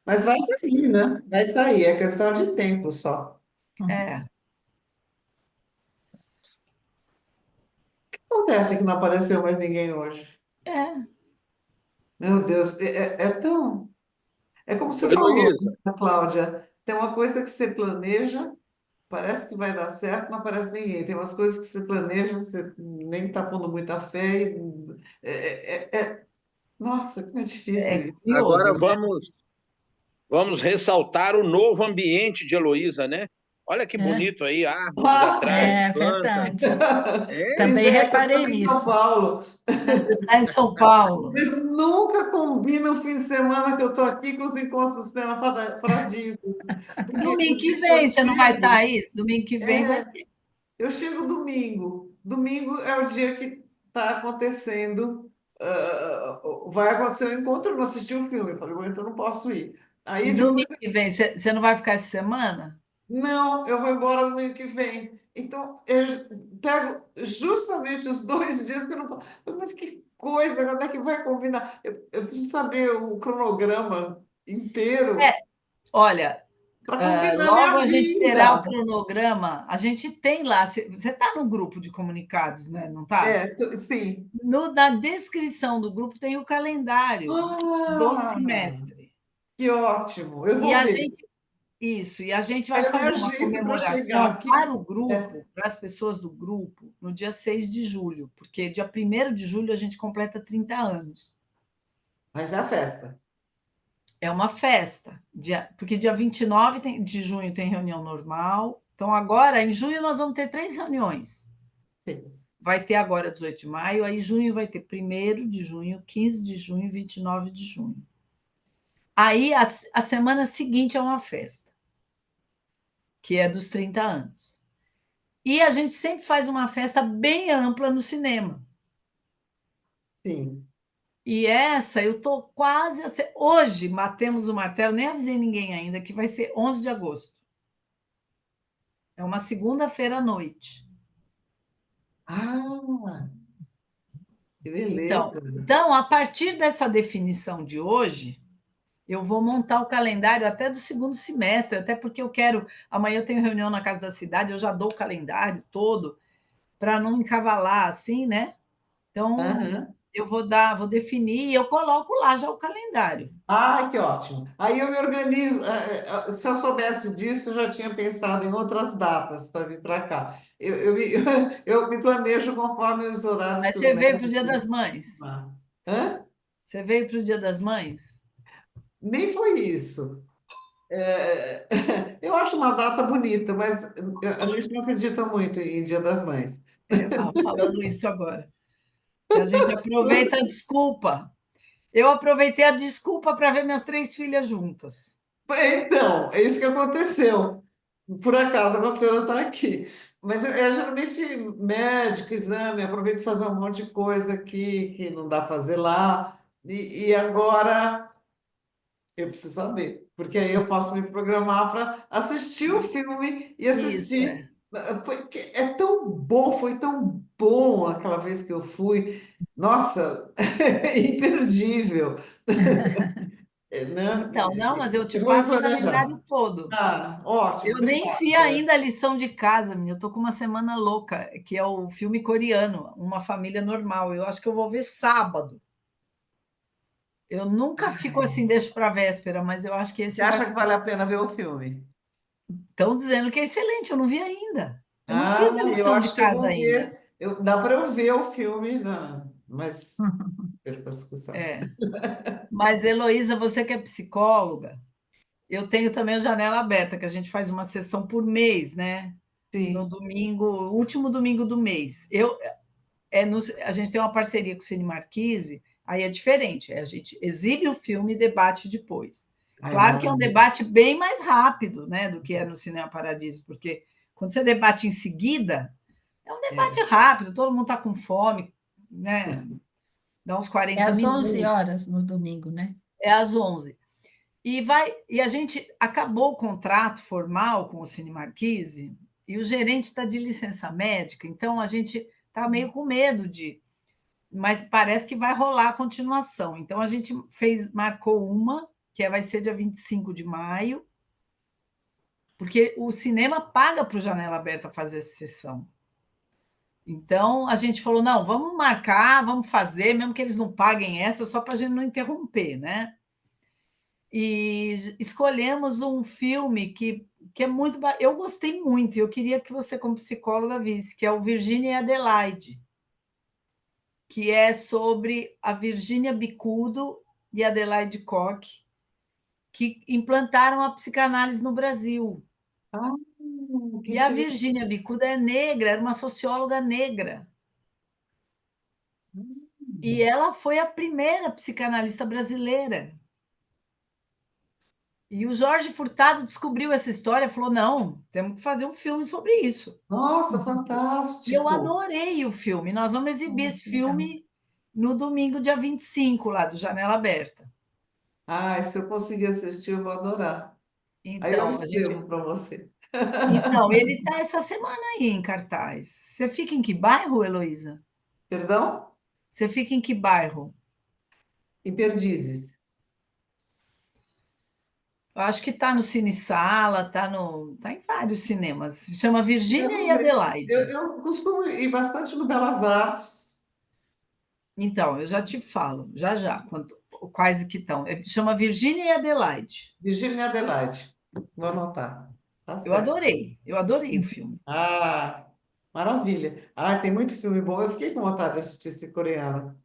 Mas vai sair, né? Vai sair, é questão de tempo só. É, Acontece que não apareceu mais ninguém hoje. é, Meu Deus, é tão. É como você falou, Heloísa, né, Cláudia. Tem uma coisa que você planeja, parece que vai dar certo, não aparece ninguém. Tem umas coisas que você planeja, você nem está pondo muita fé. Nossa, como é é difícil isso. curioso, agora né? vamos ressaltar o novo ambiente de Heloísa, né? Olha que É, bonito aí, árvores Ah, atrás, é plantas. verdade. É, pois Também é, que eu estou reparei em São nisso. Paulo. Está em São Paulo. Mas nunca combina o fim de semana que eu estou aqui com os encontros do Cinema Paradiso. Porque Domingo o que dia que eu vem, você não vai estar chego, aí? Domingo que vem vai é, ter. eu chego domingo. Domingo é o dia que está acontecendo. Vai acontecer o encontro, eu não assisti o filme. Eu falei, bom, então não posso ir. E Aí depois, domingo que vem, você não vai ficar essa semana? não, eu vou embora domingo que vem. Então, eu pego justamente os 2 dias que eu não posso. Mas que coisa, quando é que vai combinar? Eu preciso saber o cronograma É, inteiro olha, para combinar logo minha a gente terá o vida. cronograma. A gente tem lá. Você está no grupo de comunicados, né? Não está? Sim. Na descrição do grupo tem o calendário do Ah, semestre. que ótimo. Eu E vou a ver. gente, isso, e a gente vai Aí eu me fazer uma ajeito para chegar comemoração aqui. para o grupo, para as pessoas do grupo, no dia 6 de julho, porque dia 1º de julho a gente completa 30 anos. Mas é a festa. É uma festa, porque dia 29 de junho tem reunião normal. Então, agora, em junho, nós vamos ter 3 reuniões. Sim. Vai ter agora 18 de maio, aí junho vai ter 1º de junho, 15 de junho, 29 de junho. Aí a semana seguinte é uma festa, que é dos 30 anos. E a gente sempre faz uma festa bem ampla no cinema. Sim. E essa eu tô quase a ser... Hoje batemos o martelo, nem avisei ninguém ainda, que vai ser 11 de agosto. É uma segunda-feira à noite. Ah, que Então, beleza. então, a partir dessa definição de hoje, eu vou montar o calendário até do segundo semestre, até porque eu quero. Amanhã eu tenho reunião na Casa da Cidade, eu já dou o calendário todo, para não encavalar assim, né? Então, Aham. eu vou definir e eu coloco lá já o calendário. Ah, que ótimo. Aí eu me organizo. Se eu soubesse disso, eu já tinha pensado em outras datas para vir para cá. Eu me planejo conforme os horários Mas que os você veio para o médicos Dia me das Mães? dão. Hã? Você veio para o Dia das Mães? Nem foi isso. Eu acho uma data bonita, mas a gente não acredita muito em Dia das Mães. Eu estava falando isso agora. Que a gente aproveita a desculpa. Eu aproveitei a desculpa para ver minhas 3 filhas juntas. Então, é isso que aconteceu. Por acaso aconteceu eu estar aqui. Mas é geralmente médico, exame, aproveito para fazer um monte de coisa aqui que não dá para fazer lá. E agora eu preciso saber, porque aí eu posso me programar para assistir o filme e Isso, é. assistir. Porque é tão bom, foi tão bom aquela vez que eu fui. Nossa, imperdível, né? Então, não, mas eu te Eu vou me passo o planejar. calendário todo. Ah, ótimo, Eu nem fiz obrigada. ainda a lição de casa, minha. Eu tô com uma semana louca, que é o filme coreano, Uma Família Normal. Eu acho que eu vou ver sábado. Eu nunca fico assim, deixo para a véspera, mas eu acho que Você esse vai acha que ficar. vale a pena ver o filme? Estão dizendo que é excelente, eu não vi ainda. Eu não Ah, fiz a eu lição de acho que eu casa vou ainda. ver. Dá para eu ver o filme, mas perco a discussão. É. Mas, Heloísa, você que é psicóloga, eu tenho também a janela aberta, que a gente faz uma sessão por mês, né? No Sim. domingo, último domingo do mês. A gente tem uma parceria com o Cine Marquise, aí é diferente. A gente exibe o filme e debate depois. Ai, Claro que é um maravilha. debate bem mais rápido, né, do que é no Cinema Paradiso, porque quando você debate em seguida, é um debate É. rápido, todo mundo está com fome, né? Dá uns É 40 às 11 minutos, horas no domingo, né? é às 11. E a gente acabou o contrato formal com o Cine Marquise e o gerente está de licença médica, então a gente está meio com medo de, mas parece que vai rolar a continuação. Então a gente marcou uma. vai ser dia 25 de maio, porque o cinema paga para o Janela Aberta fazer essa sessão. Então, a gente falou: não, vamos marcar, vamos fazer, mesmo que eles não paguem essa, só para a gente não interromper, né? E escolhemos um filme que é muito. Eu gostei muito, e eu queria que você, como psicóloga, visse, que é o Virginia e Adelaide, que é sobre a Virginia Bicudo e Adelaide Koch, que implantaram a psicanálise no Brasil. Ah, que E a interessante. Virginia Bicudo é negra, era uma socióloga negra. E ela foi a primeira psicanalista brasileira. E o Jorge Furtado descobriu essa história e falou: não, temos que fazer um filme sobre isso. Nossa, E eu fantástico. adorei o filme. Nós vamos exibir esse Que legal. filme no domingo, dia 25, lá do Janela Aberta. Ah, se eu conseguir assistir, eu vou adorar. Aí eu Então, a gente. escrevo para você. Então, ele está essa semana aí em cartaz. Você fica em que bairro, Heloísa? Perdão? Você fica em que bairro? Em Perdizes. Eu acho que está no Cine Sala, tá em vários cinemas. Chama Eu Virgínia vou e ver. Eu, Adelaide. eu costumo ir bastante no Belas Artes. Então, eu já te falo, já já, quais que estão. Chama Virgínia e Adelaide. Virgínia Adelaide. Vou anotar. Tá certo. Eu adorei o filme. Ah, maravilha. Ah, tem muito filme bom. Eu fiquei com vontade de assistir esse coreano.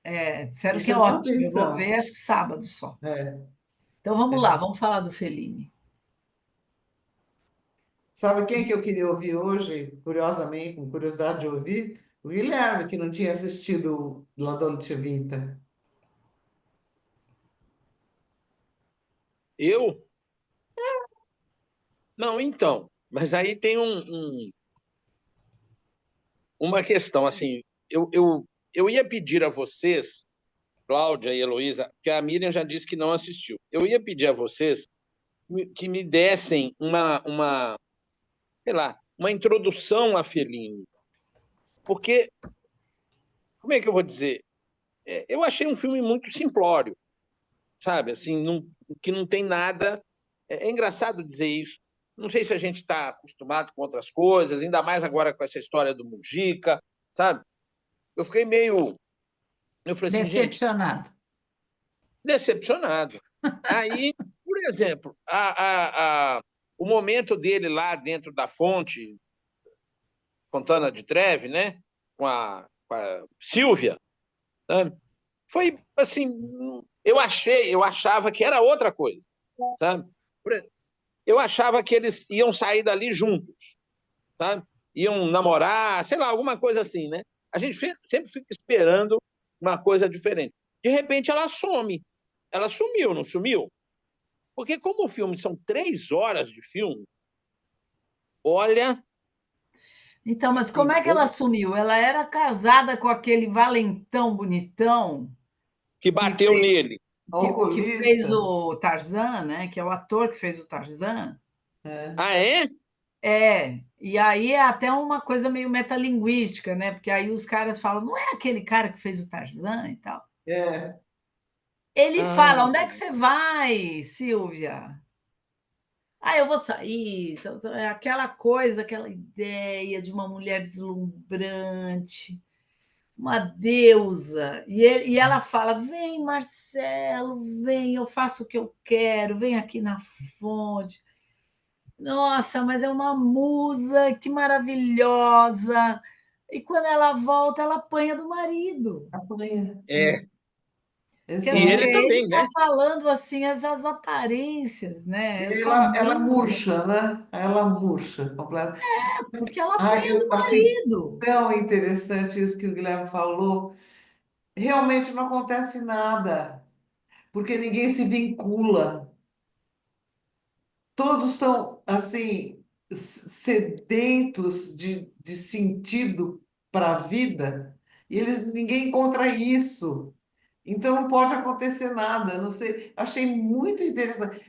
É, Me disseram que é chamou a ótimo. Eu vou ver, atenção. acho que sábado só. É, Então vamos lá, é. vamos falar do Fellini. Sabe quem que eu queria ouvir hoje? Curiosamente, com curiosidade de ouvir? O Guilherme, que não tinha assistido La Dolce Vita. Eu? Não, então. Mas aí tem uma questão, assim, eu ia pedir a vocês, Cláudia e Heloísa, que a Miriam já disse que não assistiu. Eu ia pedir a vocês que me dessem sei lá, uma introdução a Fellini. Porque, como é que eu vou dizer? Eu achei um filme muito simplório, sabe? Assim, que não tem nada. É engraçado dizer isso. Não sei se a gente está acostumado com outras coisas, ainda mais agora com essa história do Mujica, sabe? Eu fiquei meio. Eu falei assim, gente, Decepcionado. decepcionado. Aí, por exemplo, o momento dele lá dentro da fonte, Fontana de Trevi, né? Com a Silvia, sabe? Foi assim, eu achava que era outra coisa, sabe? Eu achava que eles iam sair dali juntos, sabe? Iam namorar, sei lá, alguma coisa assim, né? A gente sempre fica esperando uma coisa diferente. De repente ela some. Ela sumiu, não sumiu? Porque como o filme são 3 horas de filme, olha, Então, mas como assim, é que ela assumiu? Ela era casada com aquele valentão bonitão que que bateu fez, nele. que fez Alcoolista. o Tarzan, né? Que é o ator que fez o Tarzan. É, Ah, é? É, e aí é até uma coisa meio metalinguística, né? Porque aí os caras falam, não é aquele cara que fez o Tarzan e tal. é. Ele fala, Ah, onde é que você vai, Silvia? Ah, eu vou sair. Então, é aquela coisa, aquela ideia de uma mulher deslumbrante, uma deusa. E ela fala: vem, Marcelo, vem, eu faço o que eu quero, vem aqui na fonte. Nossa, mas é uma musa, que maravilhosa. E quando ela volta, ela apanha do marido. apanha. É, É. Quer E dizer, ele exato. ele também, está né? falando assim as aparências, né? E Essa ela musa, murcha, né? Ela murcha completamente. porque ela Ah, apanha do eu achei marido. tão interessante isso que o Guilherme falou. Realmente não acontece nada, porque ninguém se vincula. Todos estão, assim, sedentos de sentido para a vida, e ninguém encontra isso. Então não pode acontecer nada. Não sei, achei muito interessante.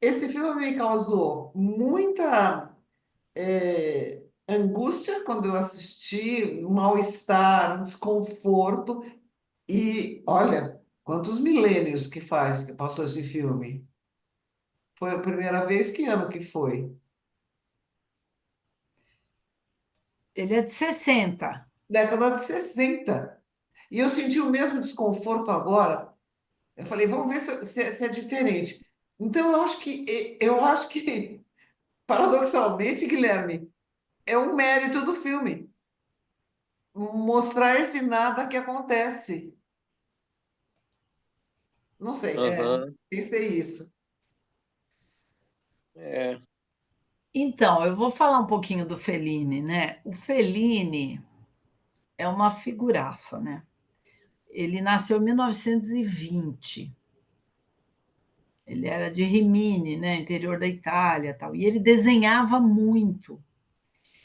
Esse filme me causou muita angústia quando eu assisti, um mal-estar, um desconforto. E olha. Quantos milênios que faz que passou esse filme? Foi a primeira vez? Que ano que foi? Ele é de 60. Década de 60. E eu senti o mesmo desconforto agora. Eu falei, vamos ver se é diferente. Então, eu acho que, paradoxalmente, Guilherme, é um mérito do filme mostrar esse nada que acontece. Não sei, Aham. pensei isso. É. Então, eu vou falar um pouquinho do Fellini, né? O Fellini é uma figuraça, né? Ele nasceu em 1920. Ele era de Rimini, né? Interior da Itália, tal. E ele desenhava muito.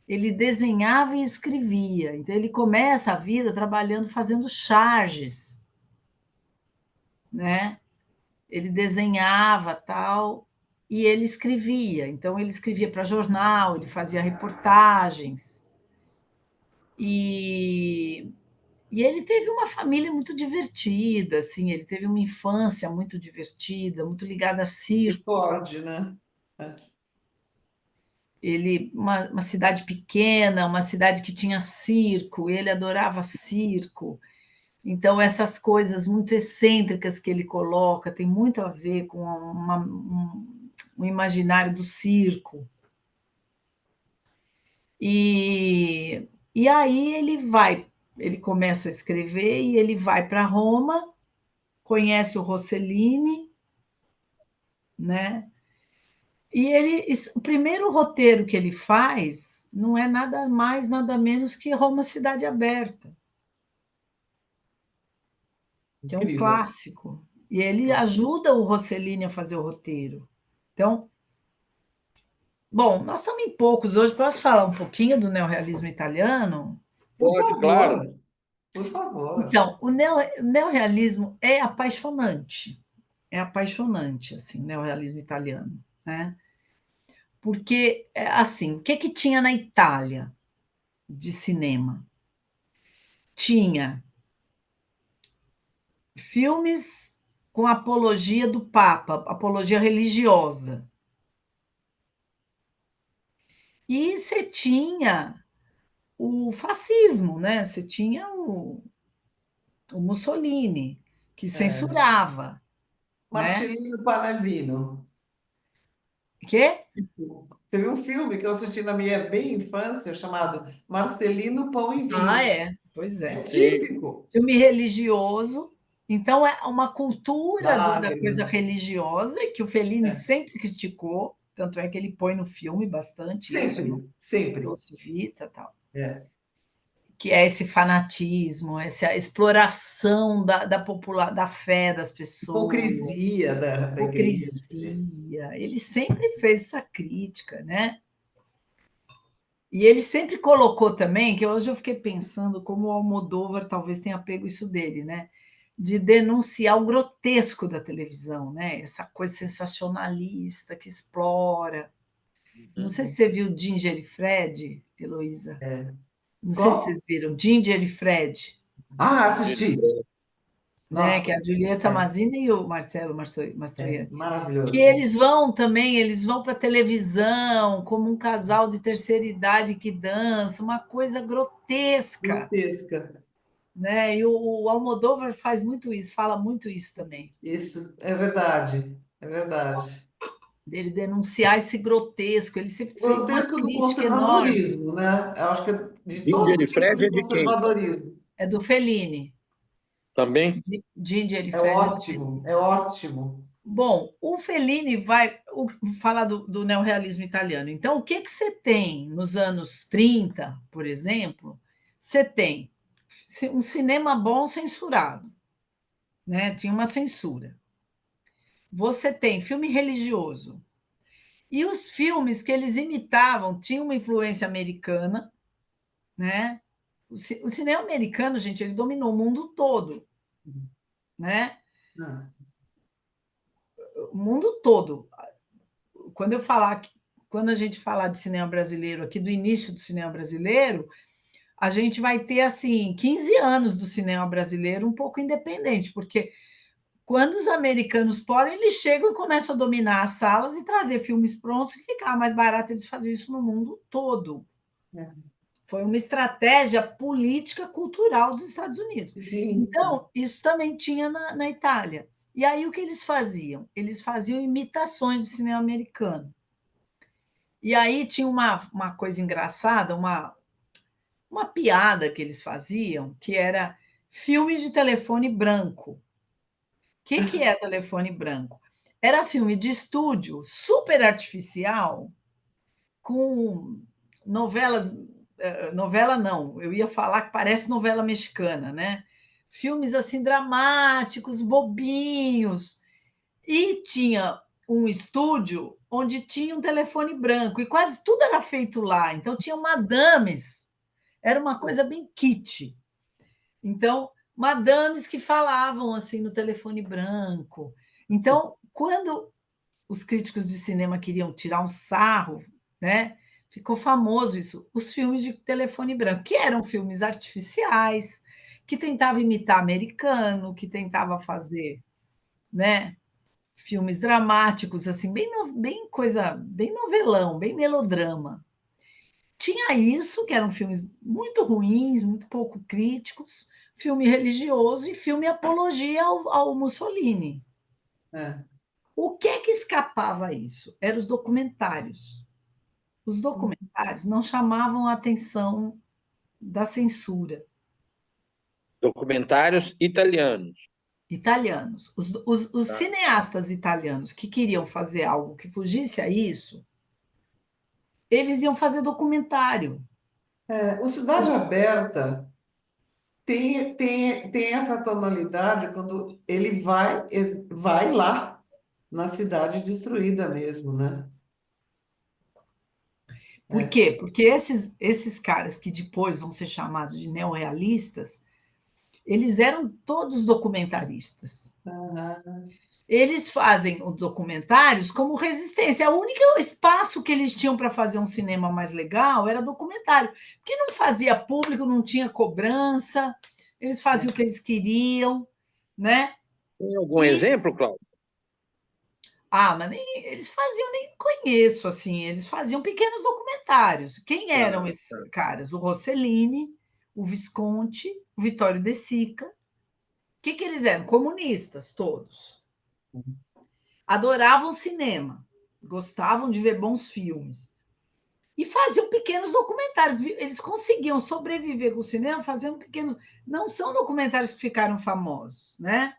Ele desenhava e escrevia. Então, ele começa a vida trabalhando, fazendo charges, né? Ele desenhava, tal, e ele escrevia. Então, ele escrevia para jornal, ele fazia reportagens. E, e ele teve uma família muito divertida, assim, ele teve uma infância muito divertida, muito ligada a circo. Recorde, né? É. Ele, uma cidade pequena, uma cidade que tinha circo, ele adorava circo. Então, essas coisas muito excêntricas que ele coloca tem muito a ver com um imaginário do circo. E aí ele começa a escrever e ele vai para Roma, conhece o Rossellini, né? E o primeiro roteiro que ele faz não é nada mais, nada menos que Roma Cidade Aberta, que é um Incrível. clássico. E ele ajuda o Rossellini a fazer o roteiro. Então, bom, nós estamos em poucos hoje. Posso falar um pouquinho do neorrealismo italiano? Por Pode, claro. favor, por favor. Então, o neorrealismo é apaixonante, assim, o neorrealismo italiano, né? Porque, assim, o que que tinha na Itália de cinema? Tinha filmes com apologia do Papa, apologia religiosa. E você tinha o fascismo, né? Você tinha o Mussolini, que É. censurava, né? Marcelino Panevino. Quê? Teve um filme que eu assisti na minha bem infância chamado Marcelino Pão e Ah, Vinho. é, pois É é. Sim, típico. Filme religioso, então é uma cultura da coisa Lágrimas. religiosa que o Fellini É. sempre criticou, tanto é que ele põe no filme bastante isso, no Sempre, sempre. Dolce Vita, tal, É. que é esse fanatismo, essa exploração da fé das pessoas, Hipocrisia da igreja. hipocrisia. Ele sempre fez essa crítica, né? E ele sempre colocou também, que hoje eu fiquei pensando como o Almodóvar talvez tenha pego isso dele, né? De denunciar o grotesco da televisão, né? Essa coisa sensacionalista que explora. Não sei se uhum. você viu Ginger e Fred, Heloísa. É. Não sei se Qual? vocês viram Ginger e Fred, Ah, Ele- assisti. né? Que Nossa, é a Julieta é, Mazzini e o Marcelo é Mastroianni. Que maravilhoso. eles vão também, eles vão para a televisão como um casal de terceira idade que dança, uma coisa grotesca, Grotesca. né? E o Almodóvar faz muito isso, fala muito isso também, Isso é verdade. É verdade. dele denunciar esse grotesco. Ele sempre O fez uma grotesco do crítica enorme. conservadorismo, né? Eu acho que é de Ginger todo e tipo Fred de é de quem? conservadorismo. É do Fellini, Também? Ginger e É Fred. É do ótimo, é ótimo. Bom, o Fellini vai falar do neorrealismo italiano. Então, o que, que você tem nos anos 30, por exemplo? Você tem um cinema bom censurado, né? Tinha uma censura. Você tem filme religioso. E os filmes que eles imitavam tinham uma influência americana, né? O cinema americano, gente, ele dominou o mundo todo, né? Ah, O mundo todo. Quando eu falar, quando a gente falar de cinema brasileiro aqui, do início do cinema brasileiro, a gente vai ter assim 15 anos do cinema brasileiro um pouco independente, porque Quando os americanos podem, eles chegam e começam a dominar as salas e trazer filmes prontos que ficava mais barato. Eles faziam isso no mundo todo. Foi uma estratégia política cultural dos Estados Unidos. Sim. Então, isso também tinha na Itália. E aí, o que eles faziam? Eles faziam imitações de cinema americano. E aí tinha uma coisa engraçada, uma piada que eles faziam, que era filmes de telefone branco. O que é telefone branco? Era filme de estúdio super artificial, com novelas. Novela não, eu ia falar que parece novela mexicana, né? Filmes assim dramáticos, bobinhos. E tinha um estúdio onde tinha um telefone branco, e quase tudo era feito lá. Então, tinha madames, era uma coisa bem kitsch. Então, madames que falavam assim no telefone branco. Então, quando os críticos de cinema queriam tirar um sarro, né? Ficou famoso isso, os filmes de telefone branco, que eram filmes artificiais, que tentavam imitar americano, que tentava fazer, né? Filmes dramáticos, assim, bem coisa, bem novelão, bem melodrama. Tinha isso, que eram filmes muito ruins, muito pouco críticos, filme religioso e filme apologia ao Mussolini. É. O que é que escapava a isso? Eram os documentários. Os documentários não chamavam a atenção da censura. Documentários italianos. Italianos. Os Tá? cineastas italianos que queriam fazer algo que fugisse a isso, eles iam fazer documentário. O Cidade Aberta tem essa tonalidade quando ele vai lá na cidade destruída mesmo, né? Por É. quê? Porque esses caras que depois vão ser chamados de neorrealistas, eles eram todos documentaristas. Aham. Eles fazem os documentários como resistência. O único espaço que eles tinham para fazer um cinema mais legal era documentário, porque não fazia público, não tinha cobrança, eles faziam o que eles queriam, né? Tem algum E exemplo, Cláudio? mas nem eles faziam, nem conheço assim, eles faziam pequenos documentários. Quem Tá, eram esses tá. caras? O Rossellini, o Visconti, o Vittorio De Sica. O que eles eram? Comunistas, todos. Adoravam cinema, gostavam de ver bons filmes e faziam pequenos documentários. Eles conseguiam sobreviver com o cinema fazendo pequenos. Não são documentários que ficaram famosos, né?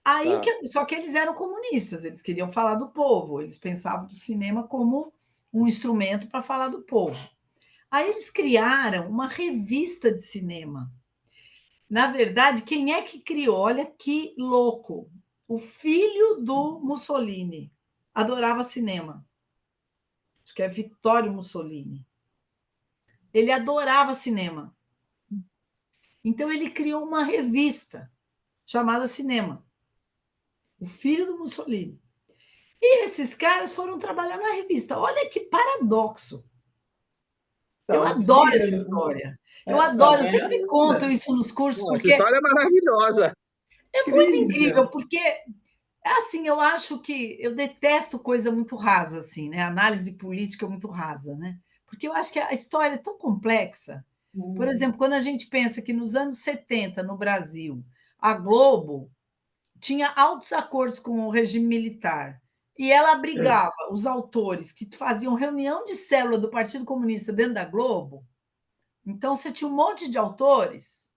Aí, Tá. só que eles eram comunistas, eles queriam falar do povo, eles pensavam do cinema como um instrumento para falar do povo. Aí eles criaram uma revista de cinema. Na verdade, quem é que criou? Olha que louco! O filho do Mussolini adorava cinema. Acho que é Vittorio Mussolini. Ele adorava cinema. Então ele criou uma revista chamada Cinema. O filho do Mussolini. E esses caras foram trabalhar na revista. Olha que paradoxo. Eu Então, adoro essa dinheiro. história. Eu Só adoro, eu ganha sempre conto grana. isso nos cursos, Nossa, a porque história é maravilhosa. é muito incrível, Incrível. porque assim, eu acho que eu detesto coisa muito rasa, assim, né? Análise política muito rasa, né? Porque eu acho que a história é tão complexa. Por exemplo, quando a gente pensa que nos anos 70, no Brasil, a Globo tinha altos acordos com o regime militar e ela abrigava os autores que faziam reunião de célula do Partido Comunista dentro da Globo. Então, você tinha um monte de autores,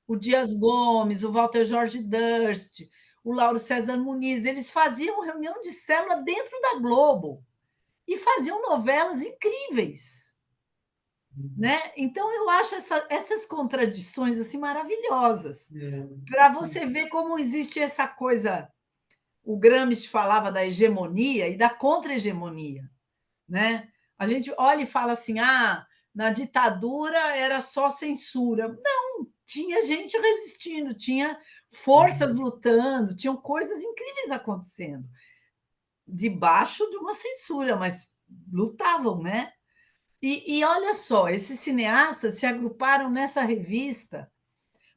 o Dias Gomes, o Walter Jorge Durst, o Lauro César Muniz, eles faziam reunião de célula dentro da Globo e faziam novelas incríveis. Né? Então, eu acho essas contradições assim maravilhosas, para você ver como existe essa coisa. O Gramsci falava da hegemonia e da contra-hegemonia. Né? A gente olha e fala assim: na ditadura era só censura. Não, tinha gente resistindo, tinha forças lutando, tinham coisas incríveis acontecendo, debaixo de uma censura, mas lutavam, né? E olha só, esses cineastas se agruparam nessa revista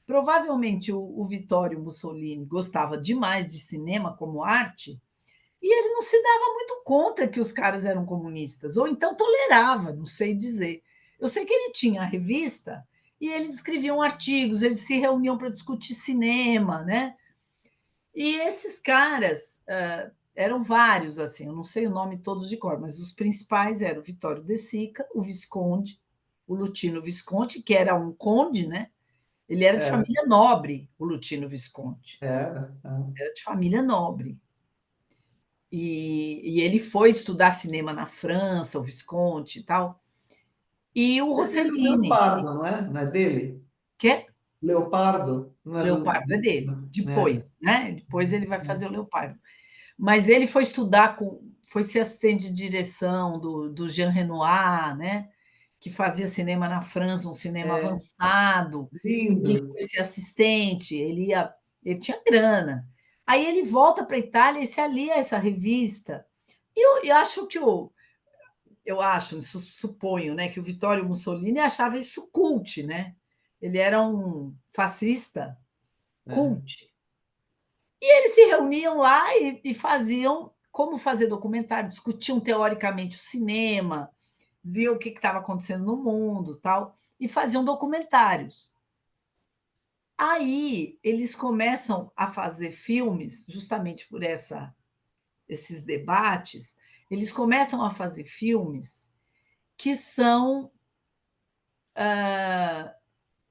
Provavelmente o Vittorio Mussolini gostava demais de cinema como arte e ele não se dava muito conta que os caras eram comunistas, ou então tolerava, não sei dizer. Eu sei que ele tinha a revista e eles escreviam artigos, eles se reuniam para discutir cinema, né? E esses caras eram vários, assim, eu não sei o nome todos de cor, mas os principais eram o Vittorio De Sica, o Visconde, o Lutino Visconti, que era um conde, né? Ele era de família nobre, o Lutino Visconti. Era. Era de família nobre. E ele foi estudar cinema na França, o Visconti e tal. E o Você fez o Rossellini, Leopardo, não é? Não é dele? que é Leopardo? Não é do... Leopardo, é dele, É. depois, né? Depois ele vai fazer o Leopardo. Mas ele foi estudar foi ser assistente de direção do Jean Renoir, né? Que fazia cinema na França, um cinema É, avançado. Ele lindo. foi ser assistente, ele tinha grana. Aí ele volta para a Itália e se alia a essa revista. E eu acho que eu acho, suponho, né, que o Vittorio Mussolini achava isso cult, né? Ele era um fascista É. cult. E eles se reuniam lá e faziam como fazer documentário, discutiam teoricamente o cinema, viam o que estava acontecendo no mundo, tal, e faziam documentários. Aí eles começam a fazer filmes, justamente por esses debates, eles começam a fazer filmes que são.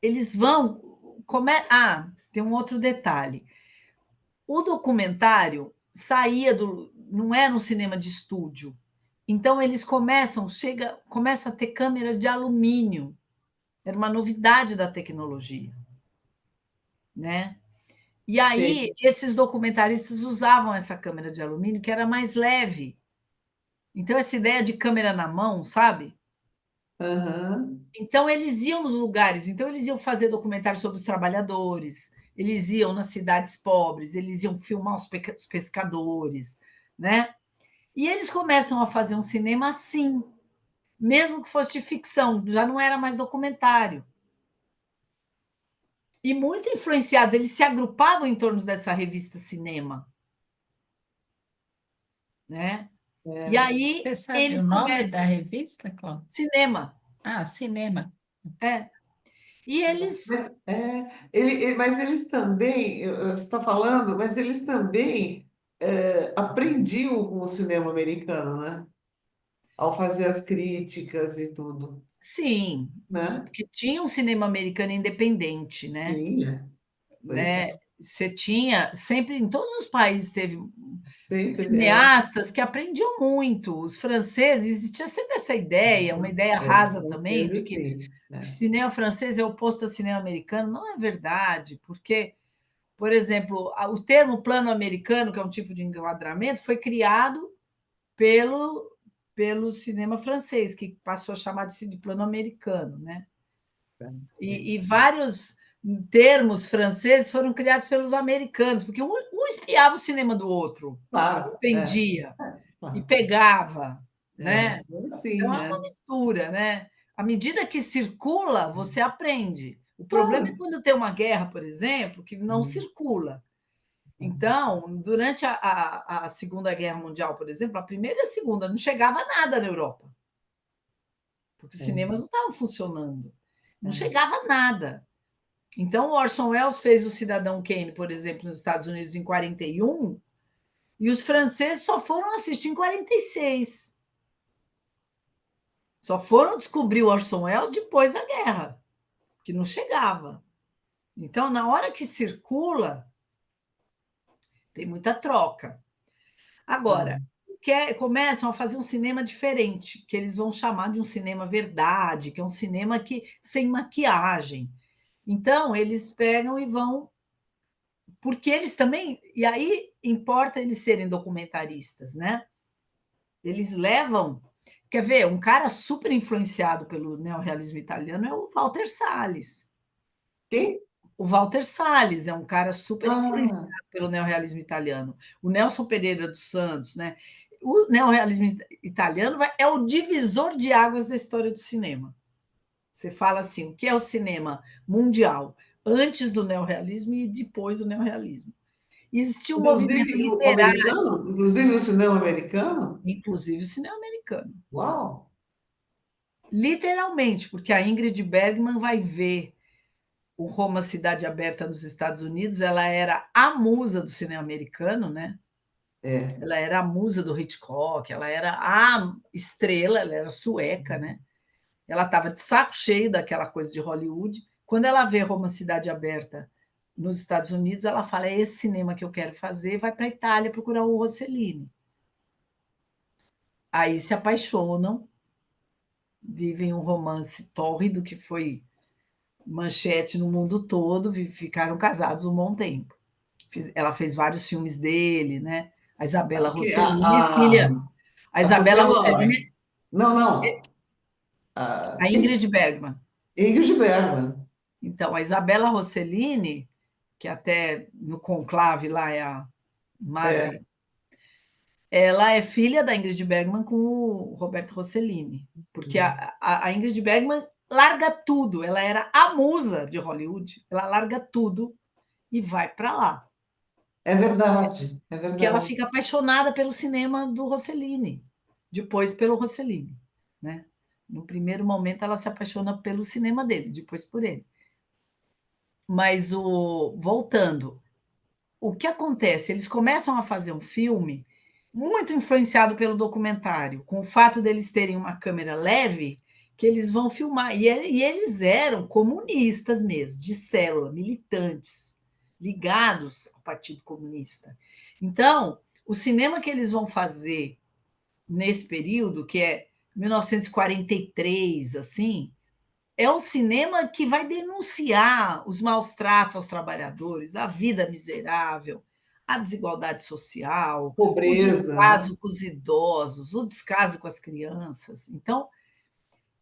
Eles vão. Tem um outro detalhe. O documentário saía do. Não era um cinema de estúdio. Então eles começa a ter câmeras de alumínio. Era uma novidade da tecnologia, né? E aí, Sim. esses documentaristas usavam essa câmera de alumínio, que era mais leve. Então, essa ideia de câmera na mão, sabe? Aham. Então, eles iam nos lugares, então, eles iam fazer documentários sobre os trabalhadores, eles iam nas cidades pobres, eles iam filmar os pescadores, né? E eles começam a fazer um cinema assim, mesmo que fosse de ficção, já não era mais documentário. E muito influenciados, eles se agrupavam em torno dessa revista Cinema, né? E É. aí Você sabe eles o nome começam da revista, Cláudia? cinema, Ah, Cinema. é. E eles Mas eles também, você está falando, mas eles também aprendiam com o cinema americano, né? Ao fazer as críticas e tudo, sim, né? porque tinha um cinema americano independente, né? Tinha, pois é. Você tinha sempre em todos os países teve Sempre cineastas que aprendiam muito. Os franceses existia sempre essa ideia, uma ideia os rasa também, de franceses que sim, né? cinema francês é oposto ao cinema americano. Não é verdade, porque, por exemplo, o termo plano americano, que é um tipo de enquadramento, foi criado pelo, pelo cinema francês, que passou a chamar de plano americano, né? E vários termos franceses foram criados pelos americanos, porque um espiava o cinema do outro, Claro, vendia e claro. pegava, né? Então Sim, é uma mistura, né? À medida que circula, você aprende. O problema é Claro. quando tem uma guerra, por exemplo, que não circula. Então, durante a Segunda Guerra Mundial, por exemplo, a primeira e a segunda, não chegava nada na Europa, porque os É, cinemas não estavam funcionando, não é. chegava nada. Então, o Orson Welles fez o Cidadão Kane, por exemplo, nos Estados Unidos em 41, e os franceses só foram assistir em 46. Só foram descobrir o Orson Welles depois da guerra, que não chegava. Então, na hora que circula, tem muita troca. Agora, começam a fazer um cinema diferente, que eles vão chamar de um cinema verdade, que é um cinema que sem maquiagem. Então, eles pegam e vão. Porque eles também. E aí importa eles serem documentaristas, né? Eles levam. Quer ver? Um cara super influenciado pelo neorrealismo italiano é o Walter Salles. Quem? O Walter Salles é um cara super influenciado Ah, pelo neorrealismo italiano. O Nelson Pereira dos Santos, né? O neorrealismo italiano é o divisor de águas da história do cinema. Você fala assim, o que é o cinema mundial? antes do neorrealismo e depois do neorrealismo. Existia um movimento Inclusive o literário, americano? Inclusive o cinema americano? inclusive o cinema americano. Uau! Literalmente, porque a Ingrid Bergman vai ver o Roma Cidade Aberta nos Estados Unidos, ela era a musa do cinema americano, né? É. Ela era a musa do Hitchcock, ela era a estrela, ela era sueca, né? Ela estava de saco cheio daquela coisa de Hollywood. Quando ela vê Roma Cidade Aberta nos Estados Unidos, ela fala: é esse cinema que eu quero fazer, vai para a Itália procurar o Rossellini. Aí se apaixonam, vivem um romance tórrido que foi manchete no mundo todo, ficaram casados um bom tempo. Ela fez vários filmes dele, né? A Isabella Porque Rossellini, filha. A a Isabella Sofia Rossellini, Loren. Não, não. A, a Ingrid Bergman. Ingrid Bergman. Então, a Isabella Rossellini, que até no conclave lá é a É. madre, ela é filha da Ingrid Bergman com o Roberto Rossellini, porque a Ingrid Bergman larga tudo, ela era a musa de Hollywood, ela larga tudo e vai para lá, É verdade, é porque ela verdade. fica apaixonada pelo cinema do Rossellini, depois pelo Rossellini, né? No primeiro momento ela se apaixona pelo cinema dele, depois por ele. Mas voltando, o que acontece? Eles começam a fazer um filme muito influenciado pelo documentário, com o fato deles terem uma câmera leve, que eles vão filmar. E eles eram comunistas mesmo, de célula, militantes, ligados ao Partido Comunista. Então, o cinema que eles vão fazer nesse período, que é 1943, assim, é um cinema que vai denunciar os maus tratos aos trabalhadores, a vida miserável, a desigualdade social, o Pobreza, né? descaso com os idosos, o descaso com as crianças. Então,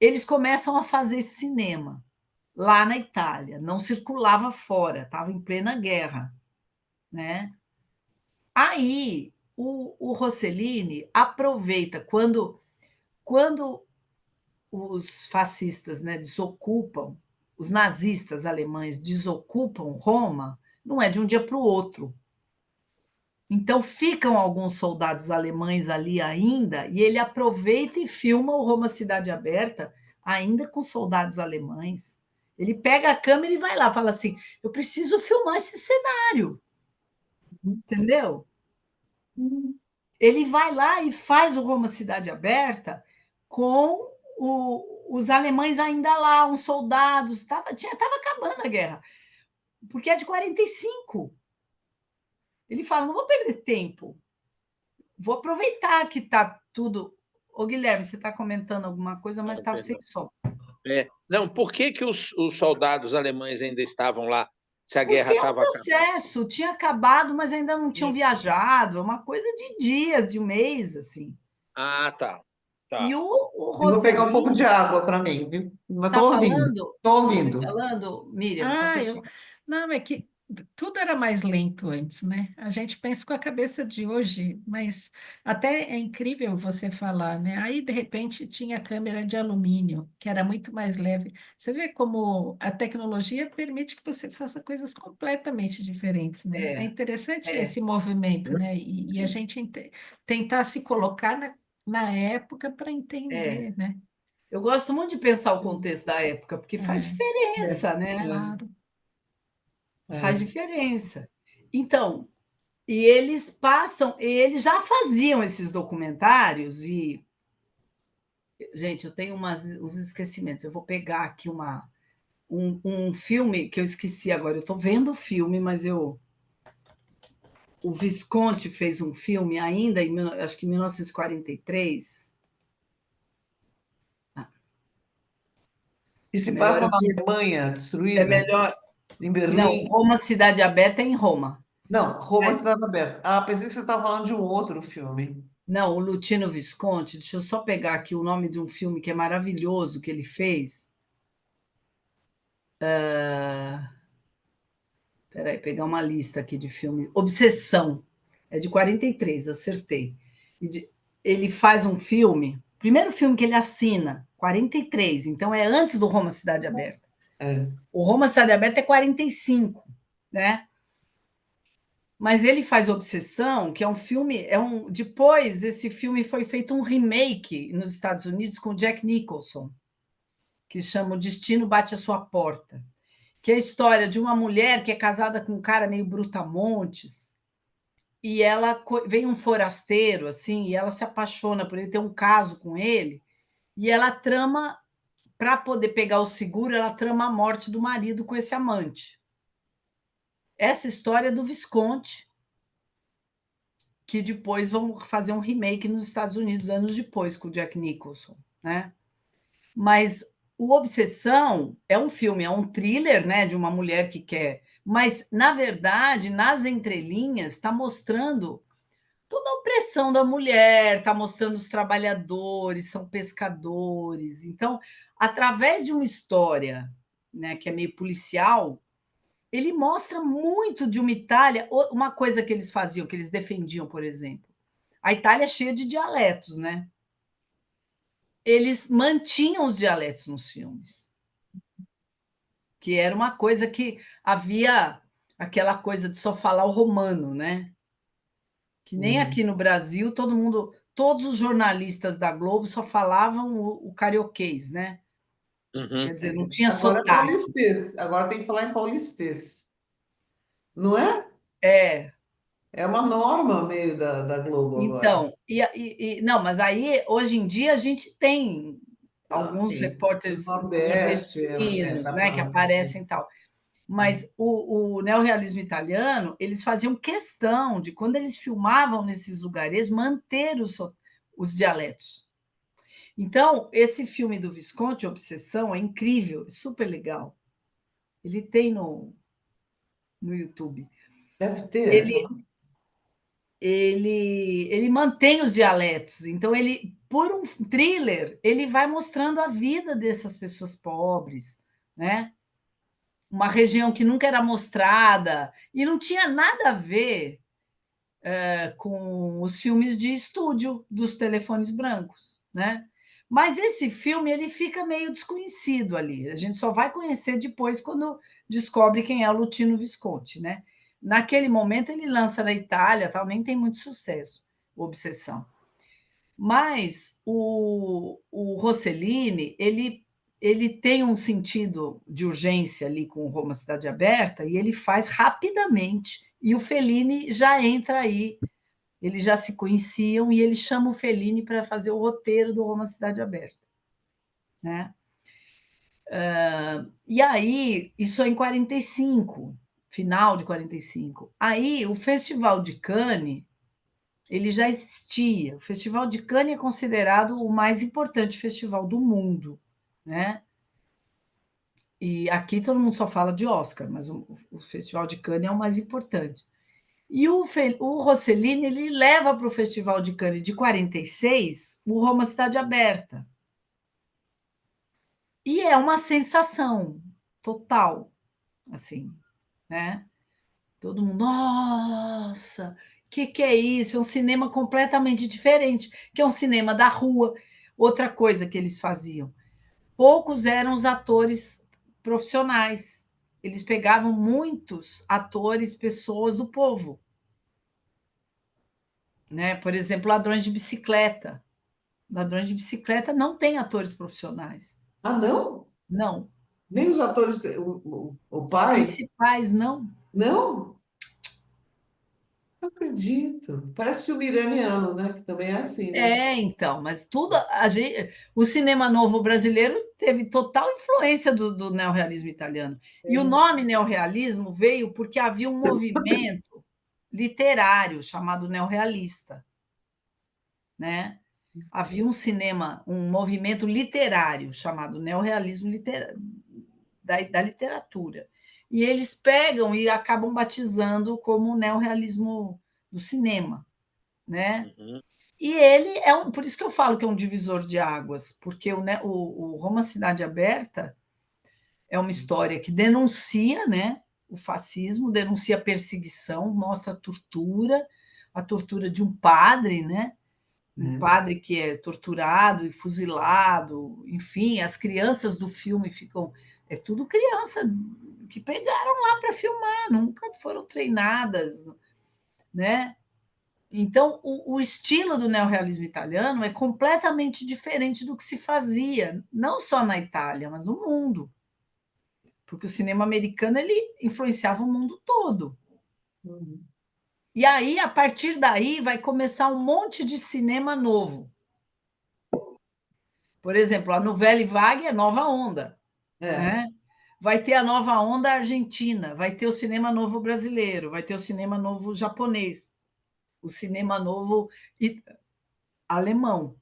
eles começam a fazer esse cinema lá na Itália, não circulava fora, estava em plena guerra, né? Aí o Rossellini aproveita quando os fascistas, né, desocupam, os nazistas alemães desocupam Roma, não é de um dia para o outro. Então ficam alguns soldados alemães ali ainda, e ele aproveita e filma o Roma Cidade Aberta, ainda com soldados alemães. Ele pega a câmera e vai lá, fala assim: eu preciso filmar esse cenário, entendeu? Ele vai lá e faz o Roma Cidade Aberta com os alemães ainda lá, uns soldados, estava acabando a guerra, porque é de 45. Ele fala: não vou perder tempo, vou aproveitar que está tudo. Ô, Guilherme, você está comentando alguma coisa, mas estava sem Perdão. som. Não, por que os soldados alemães ainda estavam lá se a guerra Porque é um estava acabando? processo, tinha acabado, mas ainda não tinham viajado, é uma coisa de dias, de um mês, assim. Ah, tá. E Tá. o Eu vou pegar um pouco de Rossellini água para mim, viu? Mas está estou ouvindo, falando, estou você está ouvindo. falando, Miriam, então Ah, deixa eu. não, é que tudo era mais lento antes, né? A gente pensa com a cabeça de hoje, mas até é incrível você falar, né? Aí, de repente, tinha câmera de alumínio, que era muito mais leve. Você vê como a tecnologia permite que você faça coisas completamente diferentes, né? É É, interessante é, esse movimento, né? E a gente tentar se colocar na época para é. entender, né? Eu gosto muito de pensar o contexto da época, porque faz É, É, diferença, né? claro. Faz é. diferença. Então, e eles passam, eles já faziam esses documentários e, gente, eu tenho uns esquecimentos. Eu vou pegar aqui um filme que eu esqueci agora. Eu estou vendo o filme, mas o Visconti fez um filme ainda acho que em 1943. Ah, E é se melhor passa eu na ver. Alemanha, É destruída, melhor. em Não, Berlim. Roma Cidade Aberta é em Roma. Não, Roma Mas Cidade Aberta. Ah, pensei que você estava falando de um outro filme. não, o Luchino Visconti, deixa eu só pegar aqui o nome de um filme que é maravilhoso que ele fez. Peraí, pegar uma lista aqui de filme. Obsessão. É de 43, acertei. Ele faz um filme, primeiro filme que ele assina, 43, então é antes do Roma Cidade Aberta. É. O Roma Cidade Aberta é 45, né? Mas ele faz Obsessão, que é um filme. Depois, esse filme foi feito um remake nos Estados Unidos com Jack Nicholson, que chama O Destino Bate à Sua Porta, que é a história de uma mulher que é casada com um cara meio brutamontes, e ela vem um forasteiro, assim, e ela se apaixona por ele, tem um caso com ele, e ela trama, para poder pegar o seguro, ela trama a morte do marido com esse amante. Essa história é do Visconti, que depois vão fazer um remake nos Estados Unidos, anos depois, com o Jack Nicholson, né? Mas o Obsessão é um filme, é um thriller, né, de uma mulher que quer, mas na verdade, nas entrelinhas, está mostrando toda a opressão da mulher, está mostrando os trabalhadores, são pescadores. Então, através de uma história, né, que é meio policial, ele mostra muito de uma Itália, uma coisa que eles faziam, que eles defendiam, por exemplo. A Itália é cheia de dialetos, né? Eles mantinham os dialetos nos filmes, que era uma coisa que havia aquela coisa de só falar o romano, né? Que nem aqui no Brasil, todos os jornalistas da Globo só falavam o carioquês, né? Uhum. Quer dizer, não tinha Agora é sotaque. paulistês. Agora tem que falar em paulistês. Não é? É, É uma norma meio da Globo agora. então, não, mas aí hoje em dia a gente tem Ah, alguns sim. O repórteres Nordeste nordestinos, dá né, que para. aparecem e tal. Mas o neorrealismo italiano, eles faziam questão de, quando eles filmavam nesses lugares, manter os dialetos. Então, esse filme do Visconti, Obsessão, é incrível, é super legal. Ele tem no YouTube. Deve ter. Ele, ele mantém os dialetos. Então, por um thriller, ele vai mostrando a vida dessas pessoas pobres, né? Uma região que nunca era mostrada, e não tinha nada a ver com os filmes de estúdio dos telefones brancos, né? Mas esse filme ele fica meio desconhecido ali. A gente só vai conhecer depois quando descobre quem é o Lutino Visconti, né? Naquele momento ele lança na Itália, tal, nem tem muito sucesso, Obsessão. Mas o Rossellini, ele tem um sentido de urgência ali com Roma Cidade Aberta, e ele faz rapidamente, e o Fellini já entra aí. Eles já se conheciam e ele chama o Fellini para fazer o roteiro do Roma Cidade Aberta, né? E aí, isso é em 45, final de 45. Aí, o Festival de Cannes, ele já existia. O Festival de Cannes é considerado o mais importante festival do mundo, né? E aqui todo mundo só fala de Oscar, mas o Festival de Cannes é o mais importante. E o Rossellini ele leva para o Festival de Cannes de 46 o Roma Cidade Aberta. E é uma sensação total, assim, né? Todo mundo, nossa, que é isso? É um cinema completamente diferente, que é um cinema da rua. Outra coisa que eles faziam, poucos eram os atores profissionais. Eles pegavam muitos atores, pessoas do povo, né? Por exemplo, Ladrões de Bicicleta. Ladrões de Bicicleta não tem atores profissionais. Ah, não? Não. Nem os atores. O Os pai? principais não. Não? Não acredito. Parece filme iraniano, né? Que também é assim, né? Então, mas o cinema novo brasileiro teve total influência do neorrealismo italiano. E o É. nome neorrealismo veio porque havia um movimento literário chamado neorrealista, né? Havia um movimento literário chamado neorrealismo da literatura. E eles pegam e acabam batizando como neorrealismo do cinema, né? Uhum. E ele por isso que eu falo que é um divisor de águas, porque o Roma Cidade Aberta é uma história que denuncia, né, o fascismo, denuncia a perseguição, mostra a tortura de um padre, né? Um padre que é torturado e fuzilado, enfim, as crianças do filme ficam É tudo criança que pegaram lá para filmar, nunca foram treinadas, né? Então, o estilo do neorrealismo italiano é completamente diferente do que se fazia, não só na Itália, mas no mundo. Porque o cinema americano ele influenciava o mundo todo. Uhum. E aí, a partir daí, vai começar um monte de cinema novo. Por exemplo, a Nouvelle Vague é nova onda, É, né? Vai ter a nova onda argentina, vai ter o cinema novo brasileiro, vai ter o cinema novo japonês, o cinema novo alemão.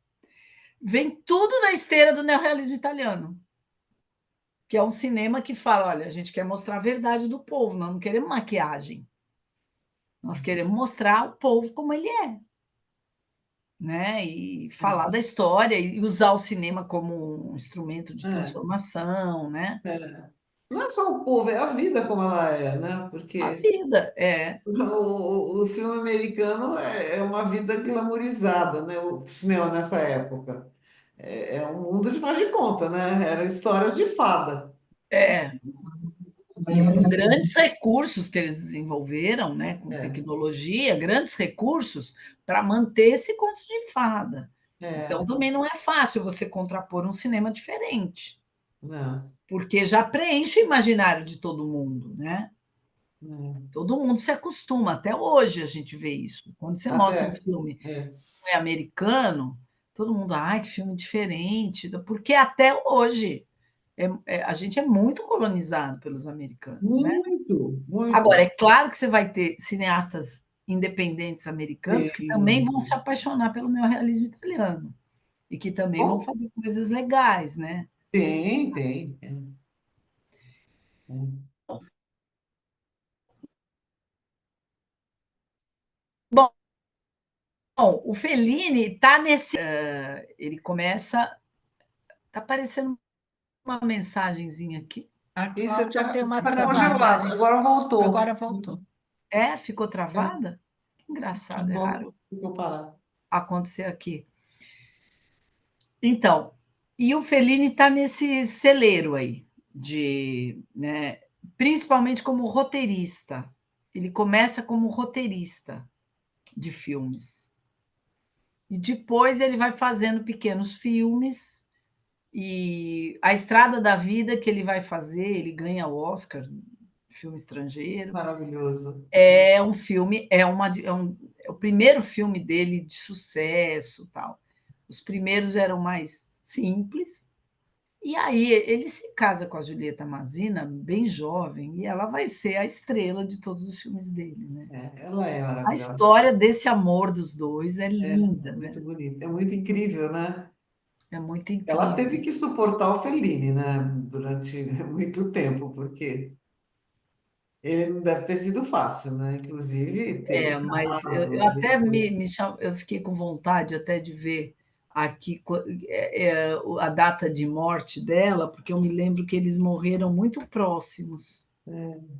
Vem tudo na esteira do neorrealismo italiano, que é um cinema que fala: olha, a gente quer mostrar a verdade do povo, nós não queremos maquiagem, nós queremos mostrar o povo como ele é, né? E falar da história e usar o cinema como um instrumento de é, transformação, né? é. Não é só o povo, é a vida como ela é, né? A Porque vida é, o filme americano é uma vida glamourizada, né? O cinema nessa época. É um mundo de faz de conta, né? Eram histórias de fada. é, e com grandes recursos que eles desenvolveram, né, com É, tecnologia, grandes recursos para manter esse conto de fada. Então é, também não é fácil você contrapor um cinema diferente, não, porque já preenche o imaginário de todo mundo, né? não. Todo mundo se acostuma, até hoje a gente vê isso. Quando você mostra um Até, filme é, que é americano, todo mundo, ai, que filme diferente, porque até hoje a gente é muito colonizado pelos americanos, né? muito, Agora, muito. é claro que você vai ter cineastas independentes americanos que também vão se Tem, apaixonar pelo neorrealismo italiano e que também vão bom, fazer coisas legais, né? tem. Bom, o Fellini está nesse. Ele começa. Está aparecendo uma mensagenzinha aqui. A E você Cláudia deu uma está travada, congelado, mas agora voltou. agora voltou. É, ficou É, travada? Que engraçado, é ficou, raro ficou parado. acontecer aqui. Então, e o Fellini está nesse celeiro aí, né, principalmente como roteirista. Ele começa como roteirista de filmes. E depois ele vai fazendo pequenos filmes. E A Estrada da Vida, que ele vai fazer, ele ganha o Oscar, filme estrangeiro. Maravilhoso. É um filme, é o primeiro filme dele de sucesso, tal. Os primeiros eram mais simples. E aí ele se casa com a Julieta Mazina, bem jovem, e ela vai ser a estrela de todos os filmes dele, né? É, ela é A maravilhosa. história desse amor dos dois é É, é linda, muito né? bonita, é muito incrível, né? É muito Ela incrível. teve que suportar o Fellini, né? Durante muito tempo, porque ele não deve ter sido fácil, né? Inclusive, teve Mas eu casos até depois. eu fiquei com vontade até de ver aqui a data de morte dela, porque eu me lembro que eles morreram muito próximos, É,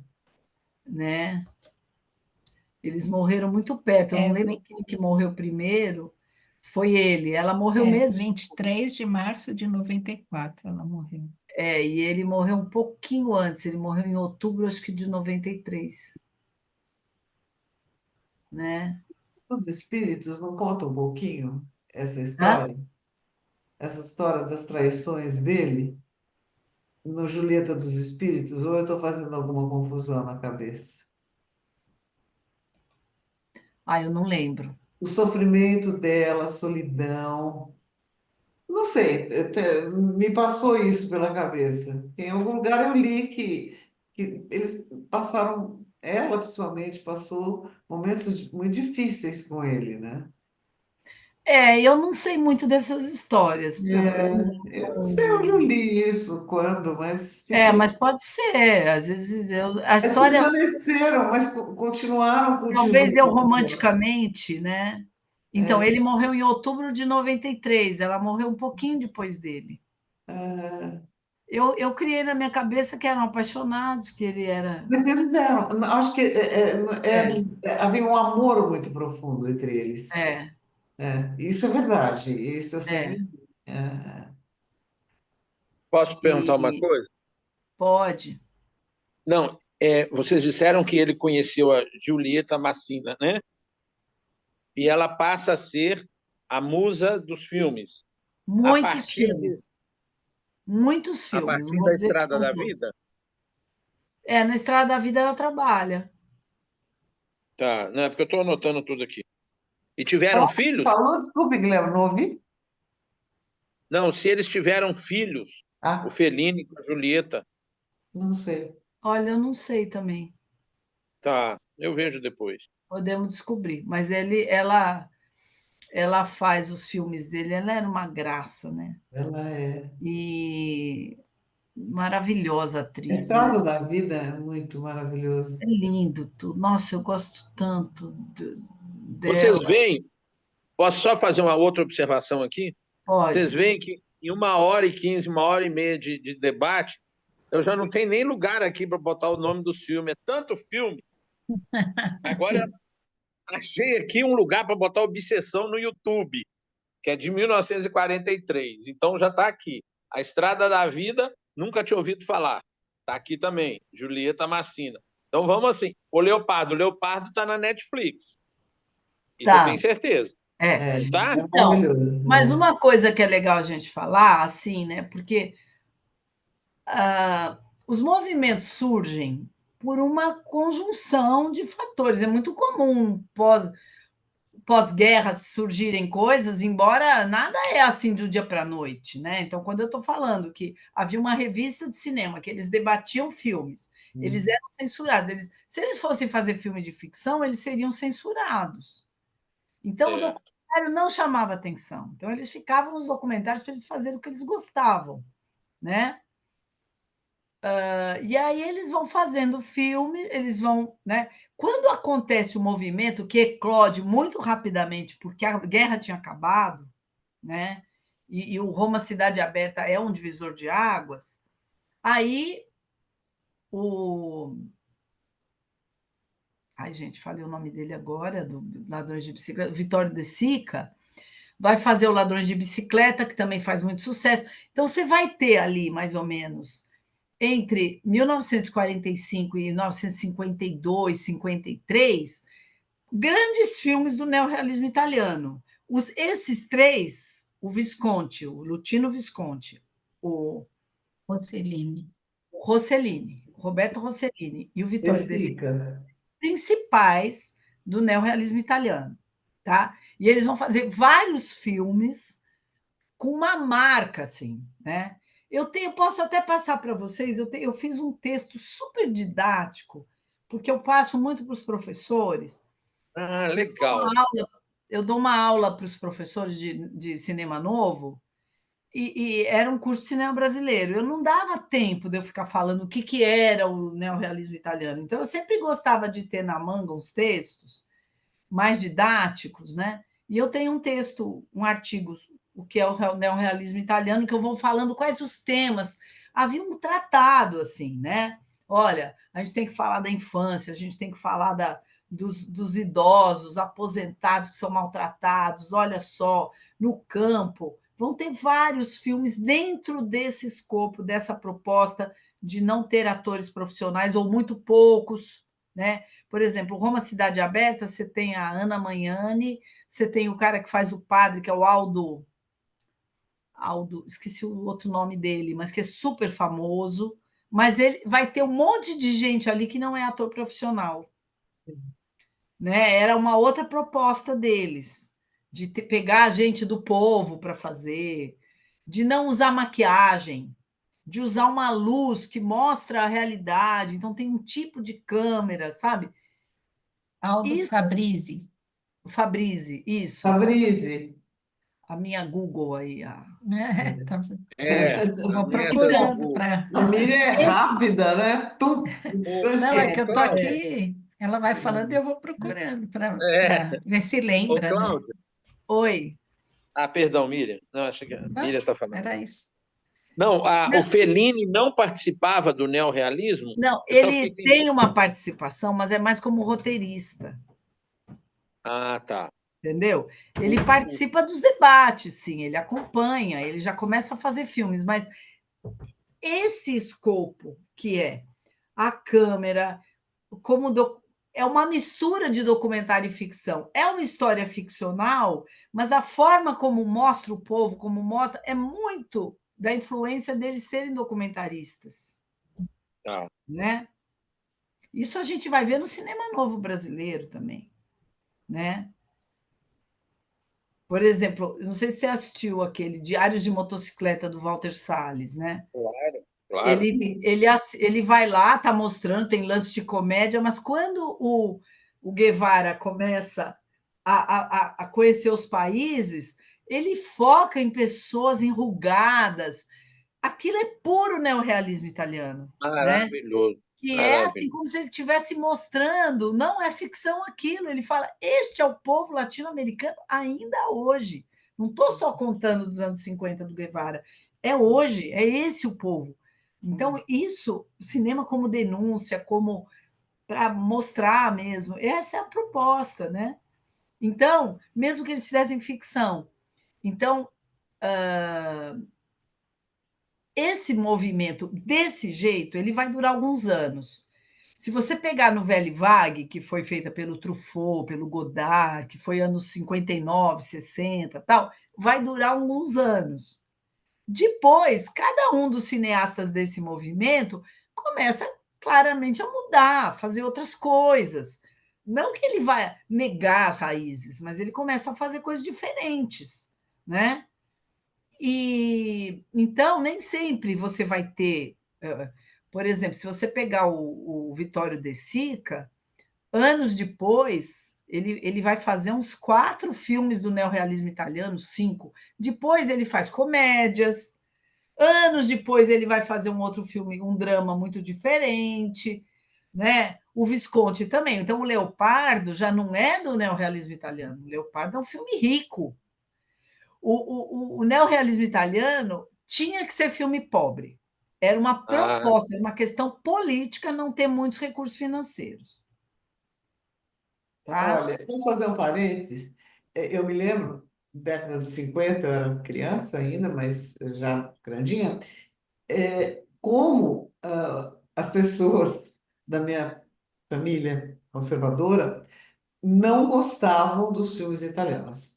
né? Eles morreram muito perto. Eu não É, lembro quem que morreu primeiro. Foi ele. Ela morreu mesmo. 23 de março de 94 ela morreu. E ele morreu um pouquinho antes. Ele morreu em outubro, acho que de 93, né? os espíritos não contam um pouquinho essa Hã? história? Essa história das traições dele no Julieta dos Espíritos? Ou eu estou fazendo alguma confusão na cabeça? Ah, eu não lembro. O sofrimento dela, a solidão. Não sei, me passou isso pela cabeça. Em algum lugar eu li que eles passaram, ela principalmente, passou momentos muito difíceis com ele, né? Eu não sei muito dessas histórias. Eu não sei onde eu li isso, quando, mas fiquei. Mas pode ser. Às vezes a Mas história, permaneceram, mas continuaram talvez cultivando. eu romanticamente, né? Então, É, ele morreu em outubro de 93. Ela morreu um pouquinho depois dele. é, Eu criei na minha cabeça que eram apaixonados, que ele era. mas eles eram, acho que É, havia um amor muito profundo entre eles. é, Isso é verdade, isso eu é. sempre. É, Posso perguntar uma E coisa? Pode. Não, vocês disseram que ele conheceu a Julieta Massina, né? E ela passa a ser a musa dos filmes. A Muitos partir de, filmes. Muitos a filmes. Não partir vou da dizer que Estrada são da todos. Vida? Na Estrada da Vida ela trabalha. Tá, não, é porque eu estou anotando tudo aqui. E tiveram Falou, filhos? falou, desculpe, Guilherme, não ouvi? Não, se eles tiveram filhos, o Ah, Fellini com a Julieta. não sei. Olha, eu não sei também. Tá, eu vejo depois. Podemos descobrir. Mas ela faz os filmes dele, ela era uma graça, né? Ela é. E maravilhosa A atriz. Estrada da Vida é muito maravilhoso. É lindo tudo. Nossa, eu gosto tanto Vocês dela. veem, posso só fazer uma outra observação aqui? Vocês Pode. veem que em 1h15, 1h30 de debate, eu já não tenho nem lugar aqui para botar o nome dos filmes. É tanto filme. Agora achei aqui um lugar para botar Obsessão no YouTube, que é de 1943. Então já está aqui. A Estrada da Vida, nunca tinha ouvido falar. Está aqui também, Julieta Massina. Então vamos assim. O Leopardo está na Netflix. Isso eu Tá. tenho certeza. É. É, Não tá? é Então, maravilhoso. mas uma coisa que é legal a gente falar, assim, né? Porque os movimentos surgem por uma conjunção de fatores. É muito comum pós-guerra surgirem coisas, embora nada é assim do dia para a noite, né? Então, quando eu estou falando que havia uma revista de cinema que eles debatiam filmes, eles eram censurados. Se eles fossem fazer filme de ficção, eles seriam censurados. Então, o Certo. documentário não chamava atenção. Então, eles ficavam nos documentários para eles fazerem o que eles gostavam, né? E aí eles vão fazendo filme, eles vão, né? Quando acontece o movimento que eclode muito rapidamente, porque a guerra tinha acabado, né? E o Roma Cidade Aberta é um divisor de águas, aí o. Ai, gente, falei o nome dele agora, do Ladrões de Bicicleta, Vitório De Sica, vai fazer o Ladrões de Bicicleta, que também faz muito sucesso. Então, você vai ter ali, mais ou menos, entre 1945 e 1952, 53, grandes filmes do neorrealismo italiano. Esses três, o Visconti, o Lutino Visconti, o Rossellini. Rossellini, Roberto Rossellini e o Vittorio De Sica, Explica. principais do neorrealismo italiano, tá? E eles vão fazer vários filmes com uma marca, assim, né? Posso até passar para vocês, eu fiz um texto super didático, porque eu passo muito para os professores, Ah, legal. eu dou uma aula para os professores de cinema novo, e era um curso de cinema brasileiro. Eu não dava tempo de eu ficar falando o que era o neorrealismo italiano. Então, eu sempre gostava de ter na manga uns textos mais didáticos, né? E eu tenho um texto, um artigo, o que é o neorrealismo italiano, que eu vou falando quais os temas. Havia um tratado, assim, né? Olha, a gente tem que falar da infância, a gente tem que falar dos idosos, aposentados que são maltratados, olha só, no campo. Vão ter vários filmes dentro desse escopo, dessa proposta de não ter atores profissionais ou muito poucos, né? Por exemplo, Roma Cidade Aberta, você tem a Ana Magnani, você tem o cara que faz o padre, que é o Aldo, esqueci o outro nome dele, mas que é super famoso, mas ele vai ter um monte de gente ali que não é ator profissional, né? Era uma outra proposta deles, de pegar a gente do povo para fazer, de não usar maquiagem, de usar uma luz que mostra a realidade, então tem um tipo de câmera, sabe? Aldo Isso, Fabrizi. Fabrizi, isso. Fabrício. A minha Google aí. Tá- eu A vou neta do Então, procurando Google. para. A Miriam é esses, rápida, né? Tum, Não, é que instante. eu tô aqui, ela vai falando e eu vou procurando É, para ver se ô lembra, né? Cláudia. oi. Ah, perdão, Miriam. Não, achei que a Não, Miriam está falando. era isso. Não, o Fellini não participava do neorrealismo? Não, Eu só ele fiquei. tem uma participação, mas é mais como roteirista, Ah, tá. entendeu? Ele participa dos debates, sim, ele acompanha, ele já começa a fazer filmes, mas esse escopo que é a câmera, como é uma mistura de documentário e ficção. É uma história ficcional, mas a forma como mostra o povo, como mostra, é muito da influência deles serem documentaristas, Tá. né? Isso a gente vai ver no cinema novo brasileiro também, né? Por exemplo, não sei se você assistiu aquele Diários de Motocicleta do Walter Salles, né? Claro, claro. Ele vai lá, está mostrando, tem lance de comédia, mas quando o Guevara começa a conhecer os países, ele foca em pessoas enrugadas. Aquilo é puro neorrealismo italiano, né? Maravilhoso, Que é assim, maravilhoso. como se ele estivesse mostrando, não é ficção aquilo. Ele fala: este é o povo latino-americano ainda hoje. Não estou só contando dos anos 50 do Guevara, é hoje, é esse o povo. Então, isso, o cinema como denúncia, como para mostrar mesmo, essa é a proposta, né? Então, mesmo que eles fizessem ficção, então, esse movimento desse jeito, ele vai durar alguns anos. Se você pegar a Nouvelle Vague, que foi feita pelo Truffaut, pelo Godard, que foi anos 59, 60, tal, vai durar alguns anos. Depois, cada um dos cineastas desse movimento começa claramente a mudar, a fazer outras coisas. Não que ele vai negar as raízes, mas ele começa a fazer coisas diferentes, né? E então nem sempre você vai ter, por exemplo, se você pegar o Vittorio De Sica, anos depois ele vai fazer uns 4 filmes do neorrealismo italiano, 5. Depois ele faz comédias. Anos depois ele vai fazer um outro filme, um drama muito diferente, né? O Visconti também. Então o Leopardo já não é do neorrealismo italiano. O Leopardo é um filme rico. O neorrealismo italiano tinha que ser filme pobre. Era uma Ah, proposta, era uma questão política não ter muitos recursos financeiros. Tá? Olha, vou fazer um parênteses. Eu me lembro, década de 50, eu era criança ainda, mas já grandinha, como as pessoas da minha família conservadora não gostavam dos filmes italianos.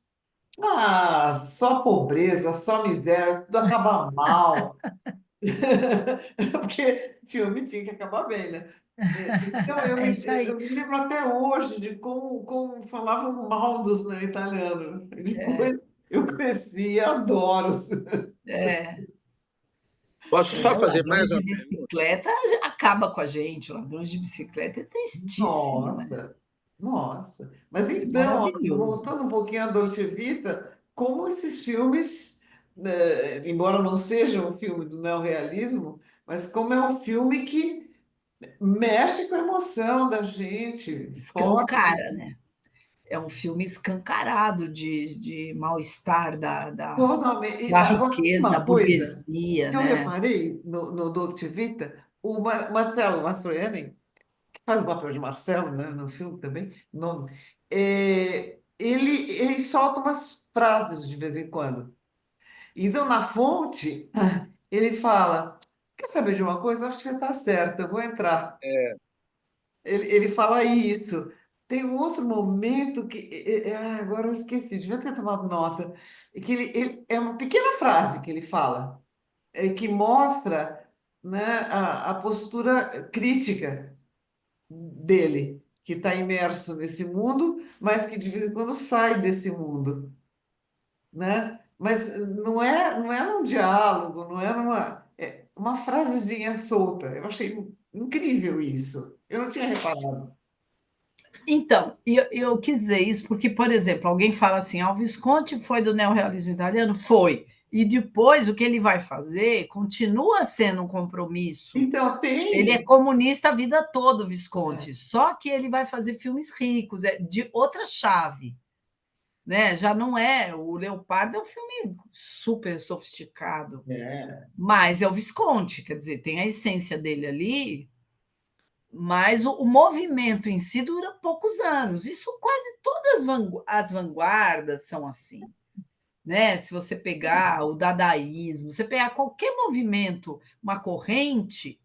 Ah, só pobreza, só miséria, tudo acaba mal. Porque filme tinha que acabar bem, né? Então, É isso aí. eu me lembro até hoje de como falavam mal dos né, italianos. Depois eu cresci e adoro. É, posso só fazer ladrões mais de uma pergunta? bicicleta acaba com a gente. Ladrões de bicicleta é tristíssimo, né? Nossa, nossa. Mas É então, ó, maravilhoso. voltando um pouquinho à Dolce Vita, como esses filmes, embora não sejam um filme do neorrealismo, mas como é um filme que mexe com a emoção da gente, forte. Escancara, né? É um filme escancarado de mal-estar Totalmente. da Agora, riqueza, da uma coisa burguesia, que eu né? reparei no Dolce Vita, o Marcelo Mastroianni, que faz o papel de Marcelo, né, no filme também, nome, ele solta umas frases de vez em quando. Então, na fonte, ele fala: Quer saber de uma coisa? Acho que você está certo, eu vou entrar. Ele fala isso. Tem um outro momento que. Agora eu esqueci, devia ter tomado nota. Que é uma pequena frase que ele fala, que mostra, né, a postura crítica dele, que está imerso nesse mundo, mas que de vez em quando sai desse mundo, né? Mas não é num diálogo, não é uma frasezinha solta. Eu achei incrível isso. Eu não tinha reparado. Então, eu quis dizer isso porque, por exemplo, alguém fala assim: ah, o Visconti foi do neorrealismo italiano? Foi. E depois o que ele vai fazer continua sendo um compromisso. Então, Ele é tem. comunista a vida toda, o É, Visconti, só que ele vai fazer filmes ricos, é de outra chave. Né? Já não é. O Leopardo é um filme super sofisticado, é. mas é o Visconti, quer dizer, tem a essência dele ali, mas o movimento em si dura poucos anos. Isso quase todas as vanguardas são assim. né? Se você pegar o dadaísmo, você pegar qualquer movimento, uma corrente,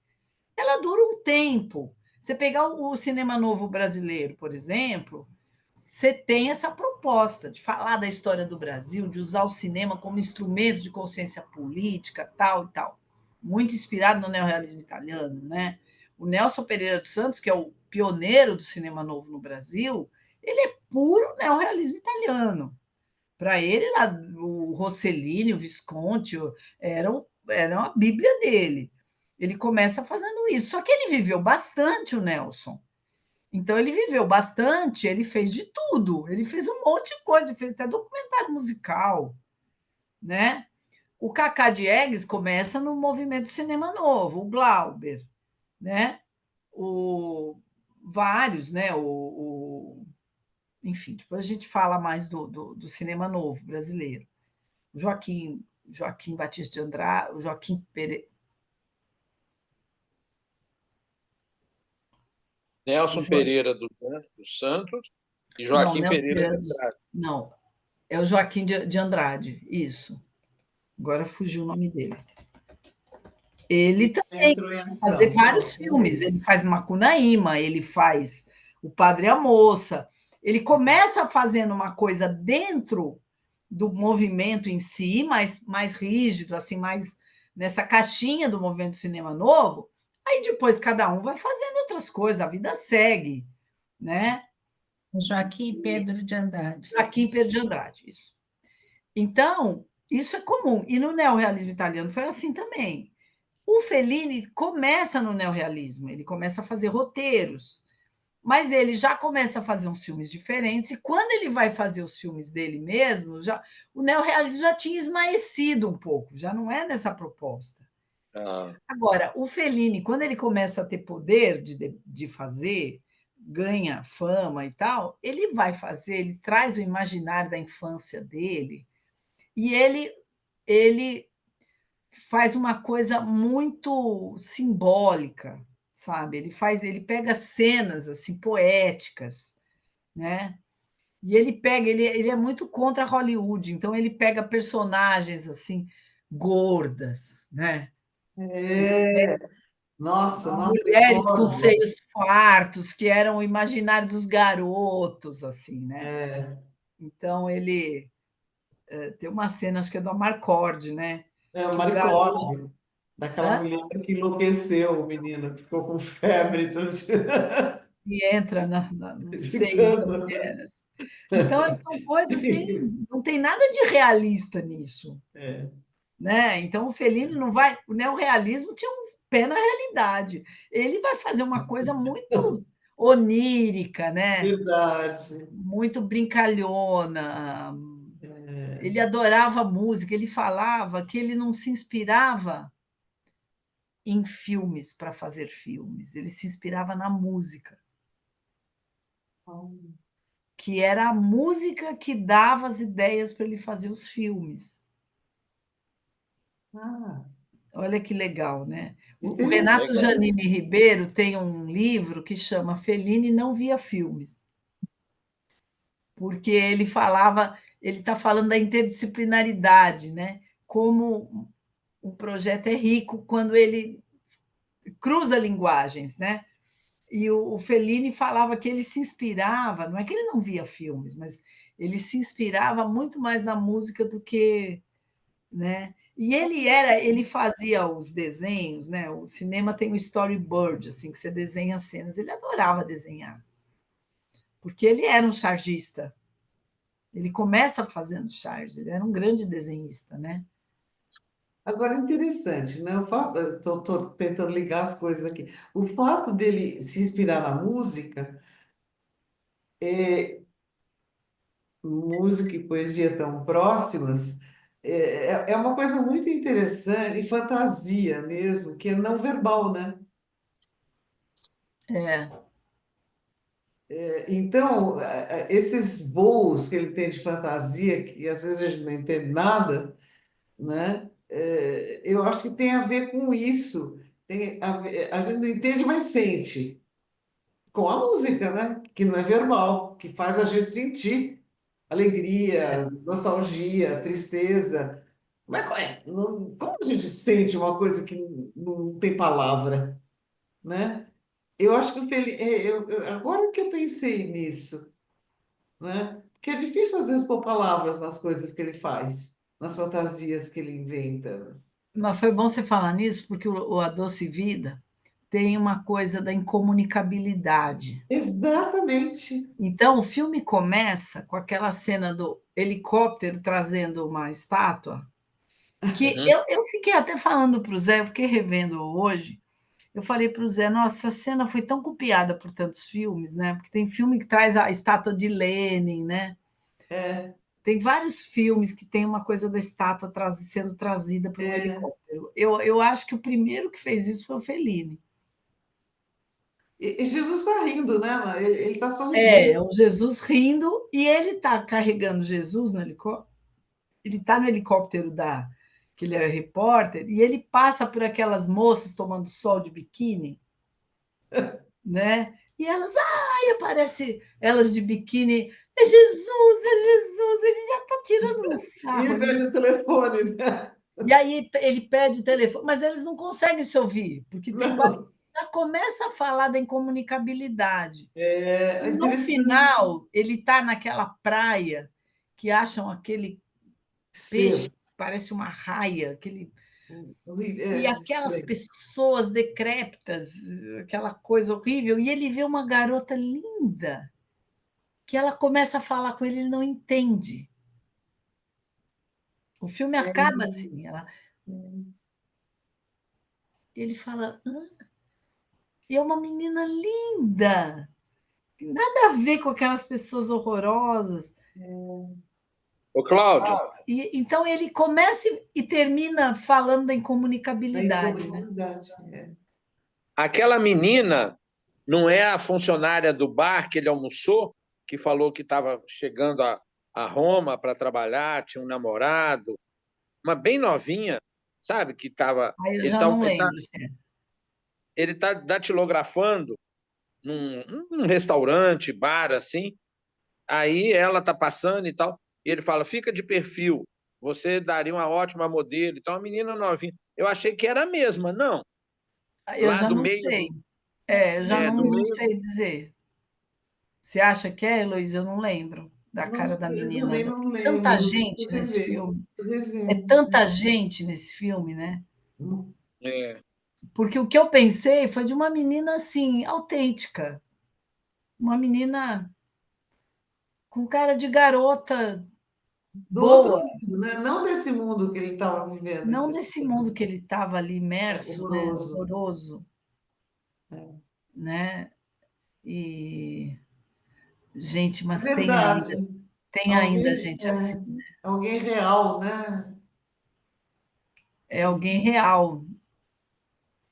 ela dura um tempo. Você pegar o cinema novo brasileiro, por exemplo, você tem essa proposta de falar da história do Brasil, de usar o cinema como instrumento de consciência política, tal e tal. Muito inspirado no neorrealismo italiano, né? O Nelson Pereira dos Santos, que é o pioneiro do cinema novo no Brasil, ele é puro neorrealismo italiano. Para ele, o Rossellini, o Visconti, eram a Bíblia dele. Ele começa fazendo isso. Só que ele viveu bastante, o Nelson. Então, ele viveu bastante, ele fez de tudo. Ele fez um monte de coisa, ele fez até documentário musical. Né? O Cacá Diegues começa no movimento cinema novo, o Glauber. Né? O, vários, né? Enfim, depois a gente fala mais do cinema novo brasileiro. Joaquim Batista de Andrade, o Joaquim Pereira. Nelson Pereira dos Santos e Não, Joaquim Nelson Pereira Pereira de dos. Andrade. Não, é o Joaquim de Andrade, isso. Agora fugiu o nome dele. Ele também Entrou em fazer ação. vários Não, filmes. Ele faz Macunaíma, ele faz O Padre e a Moça. Ele começa fazendo uma coisa dentro do movimento em si, mais rígido, assim, mais nessa caixinha do movimento cinema novo. Aí depois cada um vai fazendo outras coisas, a vida segue, né? Joaquim Pedro de Andrade. Joaquim Pedro de Andrade, isso. Então, isso é comum. E no neorrealismo italiano foi assim também. O Fellini começa no neorrealismo, ele começa a fazer roteiros, mas ele já começa a fazer uns filmes diferentes, e quando ele vai fazer os filmes dele mesmo, o neorrealismo já tinha esmaecido um pouco, já não é nessa proposta. Ah, Agora, o Fellini, quando ele começa a ter poder de fazer, ganha fama e tal, ele vai fazer, ele traz o imaginário da infância dele, e ele faz uma coisa muito simbólica, sabe? Ele pega cenas assim poéticas, né? E ele é muito contra Hollywood, então ele pega personagens assim gordas, né? é, nossa, não me Mulheres com recordo. seios fartos, que eram o imaginário dos garotos, assim, né? É, Então ele tem uma cena, acho que é do Amarcord, né? o Que o garoto. Maricorde, daquela Hã? mulher que enlouqueceu, o menino, que ficou com febre e tudo E entra nos de seios da tanto. mulher. Assim. Então, são coisas bem. Não tem nada de realista nisso. É, Né? Então, o Fellini não vai. O neorrealismo tinha um pé na realidade. Ele vai fazer uma coisa muito onírica, né? verdade. Muito brincalhona. É. Ele adorava música, ele falava que ele não se inspirava em filmes para fazer filmes, ele se inspirava na música. Que era a música que dava as ideias para ele fazer os filmes. Ah, Olha que legal, né? O Renato interessante. Janine Ribeiro tem um livro que chama Fellini Não Via Filmes, porque ele está falando da interdisciplinaridade, né? Como um projeto é rico quando ele cruza linguagens, né? E o Fellini falava que ele se inspirava, não é que ele não via filmes, mas ele se inspirava muito mais na música do que, né? E ele fazia os desenhos, né? O cinema tem o storyboard, assim, que você desenha as cenas. Ele adorava desenhar, porque ele era um chargista. Ele começa fazendo charge, ele era um grande desenhista, né? Agora, interessante, né? O fato, estou tentando ligar as coisas aqui. O fato dele se inspirar na música, música e poesia tão próximas, é uma coisa muito interessante e fantasia mesmo, que é não verbal, né? É, Então, esses voos que ele tem de fantasia, que às vezes a gente não entende nada, né? Eu acho que tem a ver com isso. A gente não entende, mas sente. Com a música, né? Que não é verbal, que faz a gente sentir Alegria, nostalgia, tristeza. Como a gente sente uma coisa que não tem palavra, né? Eu acho que agora que eu pensei nisso, né? Que é difícil às vezes pôr palavras nas coisas que ele faz, nas fantasias que ele inventa. Mas foi bom você falar nisso, porque o A Doce Vida tem uma coisa da incomunicabilidade. Exatamente. Então, o filme começa com aquela cena do helicóptero trazendo uma estátua, que Uhum. eu fiquei até falando para o Zé, eu fiquei revendo hoje, eu falei para o Zé, nossa, essa cena foi tão copiada por tantos filmes, né? Porque tem filme que traz a estátua de Lenin, né? É, Tem vários filmes que tem uma coisa da estátua sendo trazida por um é. helicóptero. Eu acho que o primeiro que fez isso foi o Fellini. E Jesus está rindo, né? Ele está É, sorridente. o Jesus rindo e ele está carregando Jesus no helicóptero. Ele está no helicóptero que ele era repórter e ele passa por aquelas moças tomando sol de biquíni, né? E elas, ai, aparece elas de biquíni, é Jesus, ele já está tirando um E sarro ele ali. perde o telefone, né? E aí ele pede o telefone, mas eles não conseguem se ouvir, porque tem uma Não. já começa a falar da incomunicabilidade. É E no interessante. final, ele está naquela praia que acham aquele peixe, Ser. que parece uma raia, e É, aquelas estranho. pessoas decrépitas, aquela coisa horrível, e ele vê uma garota linda, que ela começa a falar com ele, ele não entende. O filme acaba assim, ele fala, "Hã?" E é uma menina linda, nada a ver com aquelas pessoas horrorosas. Ô, Cláudia, Então ele começa e termina falando da Da incomunicabilidade, né? incomunicabilidade. É. aquela menina não é a funcionária do bar que ele almoçou, que falou que estava chegando a Roma para trabalhar, tinha um namorado, uma bem novinha, sabe? Que estava. Aí eu Ele já está não ele tá, lembro. ele tá datilografando num restaurante, bar, assim. Aí ela tá passando e tal, e ele fala: fica de perfil, você daria uma ótima modelo. Então, a menina novinha. Eu achei que era a mesma, não. Eu Lá já do não meio sei. do. Eu já É, do não meio. sei dizer. Você acha que é, Heloísa? Eu não lembro da Não cara da sei, eu menina. também não Tanta lembro. gente Vou nesse rever. filme. Vou É rever. tanta gente nesse filme, né? É, Porque o que eu pensei foi de uma menina assim, autêntica. Uma menina com cara de garota Do outro boa, mundo, né? Não desse mundo que ele estava vivendo, não esse desse mundo que ele estava ali imerso, né? horroroso. Horroroso, É né? E gente, É mas verdade. tem ainda Alguém, gente assim. alguém real, né? É alguém real,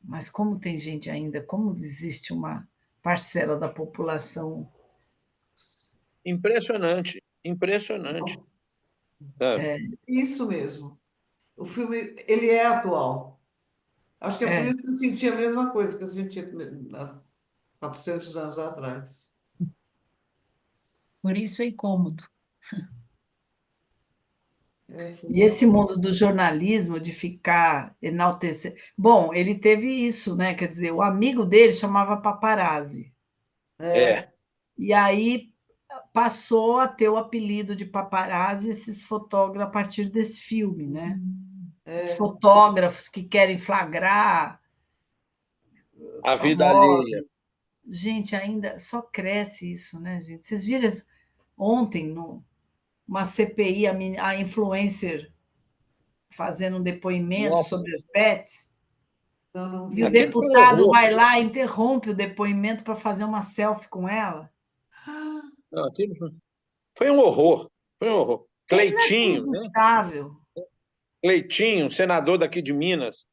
mas como tem gente ainda, como existe uma parcela da população. impressionante, impressionante. Sabe? Isso mesmo. O filme, ele é atual. Acho que é por É, isso que eu senti a mesma coisa que eu senti há 400 anos atrás. Por isso é incômodo. É, foi e esse mundo do jornalismo, de ficar enaltecer. Bom, ele teve isso, né? Quer dizer, o amigo dele chamava paparazzi. é, É, E aí passou a ter o apelido de paparazzi esses fotógrafos a partir desse filme, né? Esses é, fotógrafos que querem flagrar a vida alheia. famosos. Gente, ainda só cresce isso, né, gente? Vocês viram ontem, uma CPI, a influencer fazendo um depoimento Nossa, sobre as bets, eu não e o vi. aquilo foi um deputado horror. vai lá e interrompe o depoimento para fazer uma selfie com ela. Não, aquilo foi um horror. Foi um horror. É Cleitinho, né? inacreditável. Cleitinho, senador daqui de Minas,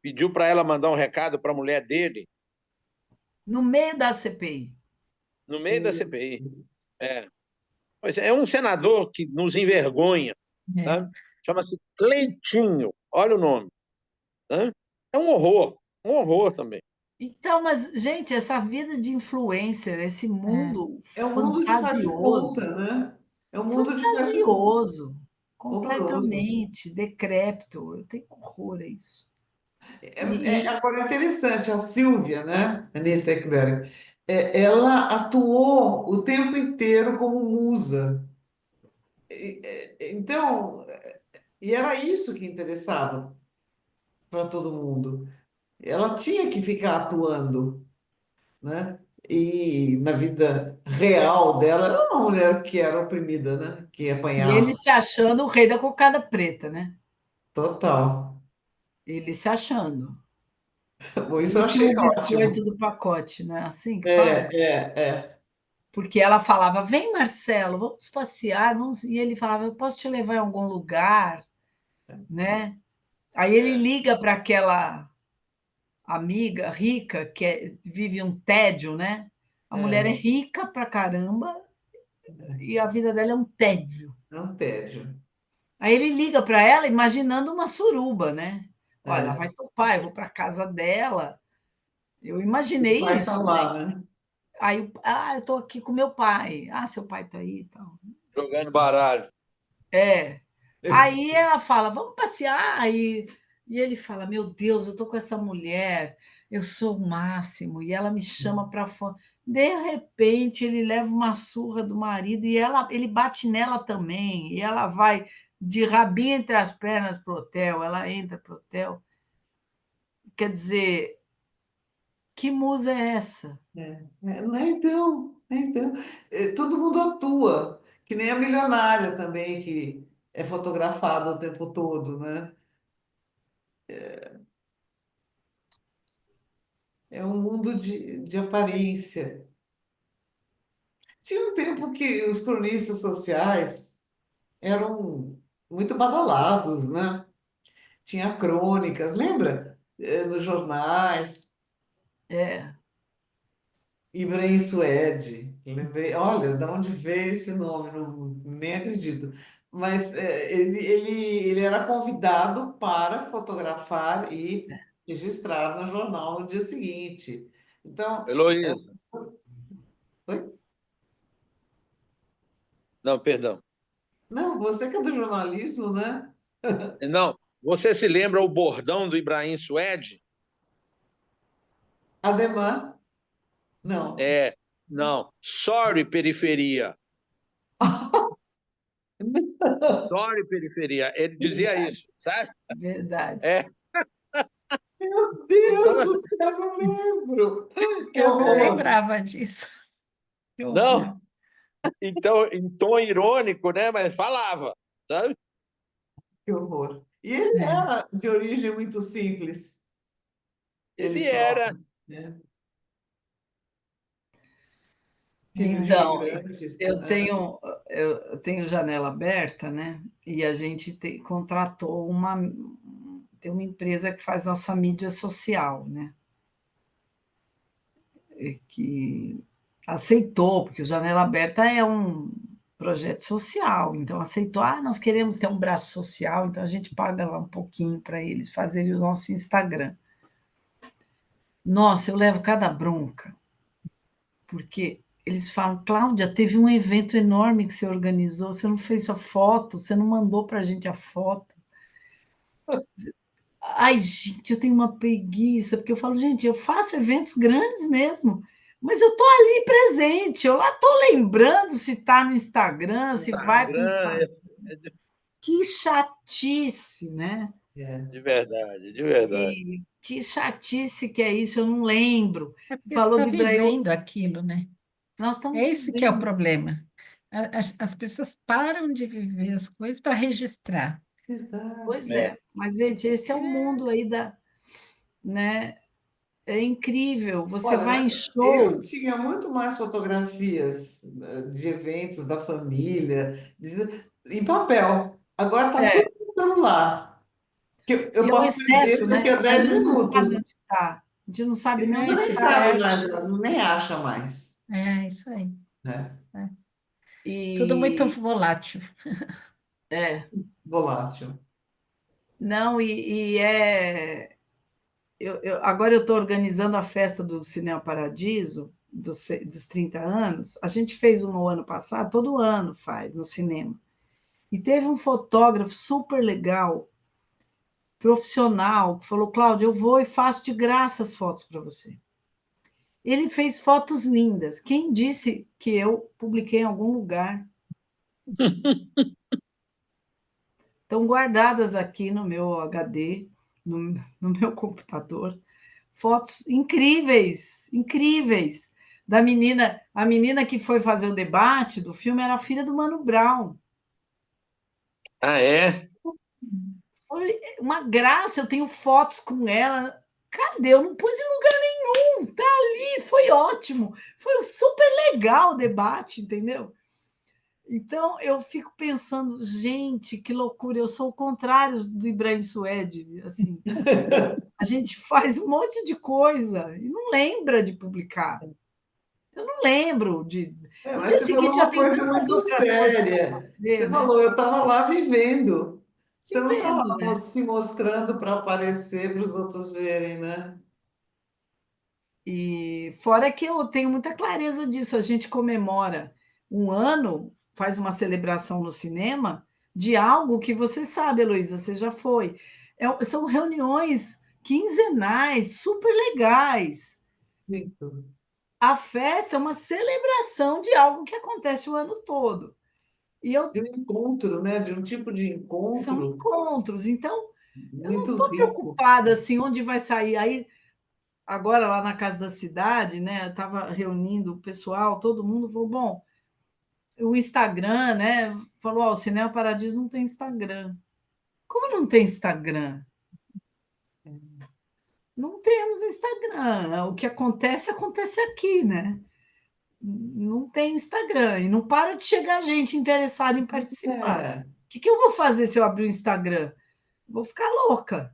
pediu para ela mandar um recado para a mulher dele No meio da CPI. no meio da CPI. É. Pois é um senador que nos envergonha, É. sabe? Chama-se Cleitinho, olha o nome. Né? É um horror também. Então, mas, gente, essa vida de influencer, esse É. mundo É o mundo de faz de fantasioso, conta, né? É um mundo de fast food, fantasioso, horroroso. completamente decrépito. Eu tenho horror a isso. E Agora é interessante, a Silvia, né? Anita Ekberg, ela atuou o tempo inteiro como musa. Então, e era isso que interessava para todo mundo. Ela tinha que ficar atuando, né? E na vida real dela, era uma mulher que era oprimida, né? Que e ele apanhava. se achando o rei da cocada preta, né? Total. Ele se achando. Bom, O isso eu achei último biscoito ótimo. do pacote, não é assim que É, fala? é, Porque ela falava: "Vem, Marcelo, vamos passear", vamos... e ele falava: "Eu posso te levar em algum lugar", né? Aí ele é, liga para aquela amiga rica vive um tédio, né? A mulher é é, rica pra caramba é. e a vida dela é um tédio. É um tédio. Aí ele liga para ela imaginando uma suruba, né? Olha, ela É. vai topar, eu vou para casa dela. Eu O imaginei pai está isso, né? lá, né? Aí, eu estou aqui com meu pai. Ah, seu pai está aí e tal. Jogando baralho. É. Aí ela fala, vamos passear. E ele fala, meu Deus, eu estou com essa mulher, eu sou o máximo, e ela me chama para fora. De repente, ele leva uma surra do marido e ele bate nela também. E ela vai de rabinho entre as pernas para o hotel, ela entra para o hotel. Quer dizer, que musa é essa? Né, então, todo mundo atua, que nem a milionária também, que é fotografada o tempo todo, né? É um mundo de aparência. Tinha um tempo que os cronistas sociais eram muito badalados, né? Tinha crônicas, lembra? Nos jornais. É, Ibrahim Suede, lembrei, olha, de onde veio esse nome, não, nem acredito. Mas ele era convidado para fotografar e registrar no jornal no dia seguinte. Então, Heloísa. oi? Não, perdão. Não, você que é do jornalismo, né? Não, você se lembra o bordão do Ibrahim Suede? Ademar, não. É, não. Sorry, periferia. Sorry, periferia. Ele dizia verdade, isso, sabe? verdade. É, Meu então, Deus do céu, eu não lembro. Que Eu não horror, lembrava disso. Que horror. não. Então, em tom irônico, né? Mas falava, sabe? que horror. E ele É. era de origem muito simples, ele Ele era. próprio, né? Filho de Então, imigrante. eu tenho, eu tenho janela aberta, né? E a gente contratou tem uma empresa que faz nossa mídia social, né? Que aceitou, porque o Janela Aberta é um projeto social, então aceitou, nós queremos ter um braço social, então a gente paga lá um pouquinho para eles fazerem o nosso Instagram. Nossa, eu levo cada bronca, porque eles falam, Cláudia, teve um evento enorme que você organizou, você não fez a foto, você não mandou para a gente a foto. Ai, gente, eu tenho uma preguiça, porque eu falo, gente, eu faço eventos grandes mesmo, mas eu estou ali presente, eu lá estou lembrando se está no Instagram, se vai para o Instagram, Instagram. Que chatice, né? É. de verdade, de verdade. E que chatice que é isso, eu não lembro. É porque você Falou está do Ibrahim, vivendo aquilo, né? nós estamos É esse que é o vivendo. problema. As pessoas param de viver as coisas para registrar. Pois Verdade. É. é, mas, gente, esse é o É, mundo aí né? É incrível. Você vai em Olha, eu show, tinha muito mais fotografias de eventos da família, em papel. Agora está tudo é, no celular. Que eu e é o posso perder excesso, daqui né? a A 10 gente não minutos. sabe onde está. A gente não sabe nem é, onde Você nem se está. sabe mais, perde. nem acha mais, É isso aí. né? É. Tudo muito E volátil. é, Volátil. não, agora eu estou organizando a festa do Cinema Paradiso dos 30 anos, a gente fez uma o ano passado, todo ano faz no cinema. E teve um fotógrafo super legal, profissional, que falou: Cláudia, eu vou e faço de graça as fotos para você. Ele fez fotos lindas. Quem disse que eu publiquei em algum lugar? Estão guardadas aqui no meu HD, no meu computador, fotos incríveis, incríveis. Da menina, a menina que foi fazer o debate do filme era a filha do Mano Brown. Ah, é? Foi uma graça, eu tenho fotos com ela. Cadê? Eu não pus em lugar nenhum, tá ali, foi ótimo. Foi super legal o debate, entendeu? Então, eu fico pensando, gente, que loucura, eu sou o contrário do Ibrahim Suede, assim. A gente faz um monte de coisa e não lembra de publicar. Eu não lembro de. No Mas dia você falou seguinte já uma tem coisa tantas muito outras coisas para séria. Você fazer, né? falou, eu estava lá vivendo. Você não Vivendo, estava né? se mostrando para aparecer, para os outros verem, né? E fora que eu tenho muita clareza disso, a gente comemora um ano, faz uma celebração no cinema de algo que você sabe, Heloísa, você já foi. São reuniões quinzenais, super legais. Muito. A festa é uma celebração de algo que acontece o ano todo. E De um encontro, né? De um tipo de são encontro encontros. Então, eu não muito estou rico. preocupada assim, onde vai sair. Aí, agora, lá na Casa da Cidade, né? Eu estava reunindo o pessoal, todo mundo falou: bom, o Instagram, né? Falou: ó, o Cinema Paradiso não tem Instagram. Como não tem Instagram? Não temos Instagram. O que acontece, acontece aqui, né? Não tem Instagram e não para de chegar gente interessada em participar. É, O que eu vou fazer se eu abrir o Instagram? Vou ficar louca,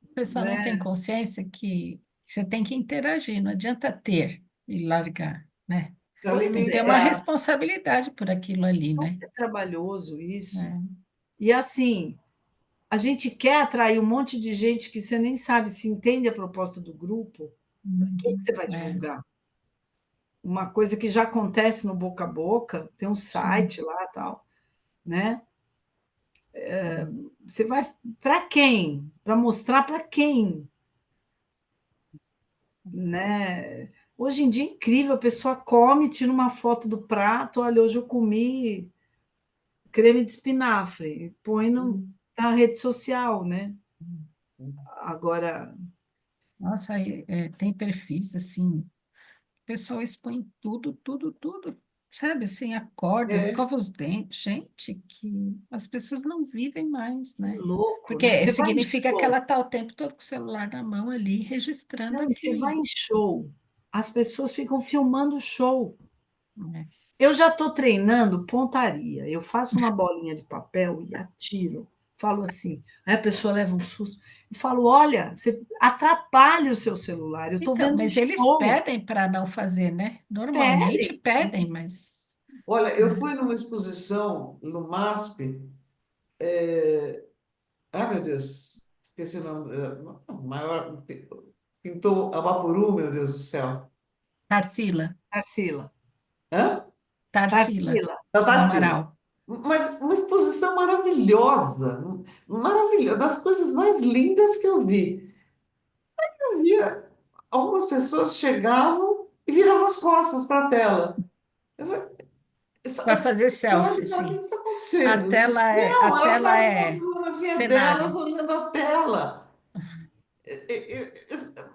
A pessoa não tem né? consciência que você tem que interagir, não adianta ter e largar, né? se Tem Pois que ter uma alimentar. é, responsabilidade por aquilo ali, né? super trabalhoso isso. É, E assim, a gente quer atrair um monte de gente que você nem sabe se entende a proposta do grupo. Quem que uhum, você vai é, divulgar? Uma coisa que já acontece no boca a boca, tem um sim. site lá, tal, né? Você vai para quem? Para mostrar para quem, né? Hoje em dia é incrível, a pessoa come, tira uma foto do prato, olha, hoje eu comi creme de espinafre, põe na rede social, né? Agora, Nossa, tem perfis assim, o pessoal expõe tudo, tudo, tudo, sabe? Assim, acorda, É, escova os dentes. Gente, que as pessoas não vivem mais, que né? louco, né? Porque Você vai em significa que show, ela está o tempo todo com o celular na mão ali, registrando não, e você vai aquilo. em show, as pessoas ficam filmando o show. Né? Eu já estou treinando pontaria. Eu faço uma bolinha de papel e atiro. Falo assim. Aí a pessoa leva um susto. E falo: olha, você atrapalha o seu celular. Eu estou Então, vendo um mas eles show. pedem para não fazer, né? Normalmente Pedem. pedem, mas. olha, eu Né? fui numa exposição no MASP. Ah, meu Deus, esqueci o nome. O maior pintou Abapuru, meu Deus do céu. Tarsila, Tarsila. Hã? Tarsila, Tarsila. Da do Tarsila. Amaral. Mas uma exposição maravilhosa, maravilhosa, das coisas mais lindas que eu vi. Eu via algumas pessoas chegavam e viravam as costas para a tela. Eu falei, Para fazer eu olho selfie, para mim, o sim. que está acontecendo? A Não, elas tela estavam com a é fotografia delas cenário. olhando a tela.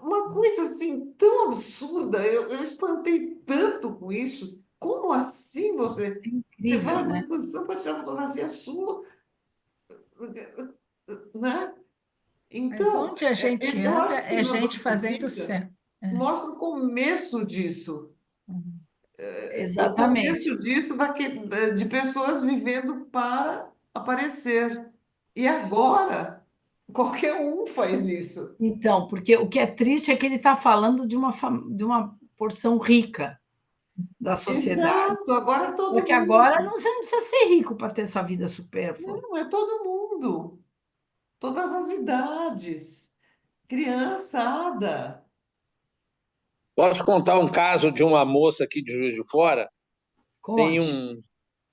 Uma coisa assim tão absurda, eu espantei tanto com isso. Como assim É você vai incrível, a uma né? exposição para tirar fotografia sua, né? Mas Então, onde a gente eu anda acho que é na gente Nossa fazendo Vida certo. É. mostra o começo disso. O Exatamente. começo disso de pessoas vivendo para aparecer. E agora, qualquer um faz isso. Então, porque o que é triste é que ele está falando de uma porção rica da sociedade. Exato, agora é Só todo que agora mundo. não, você não precisa ser rico para ter essa vida supérflua. Não, é todo mundo. Todas as idades. Criançada. Posso contar um caso de uma moça aqui de Juiz de Fora? Tem Conte. um,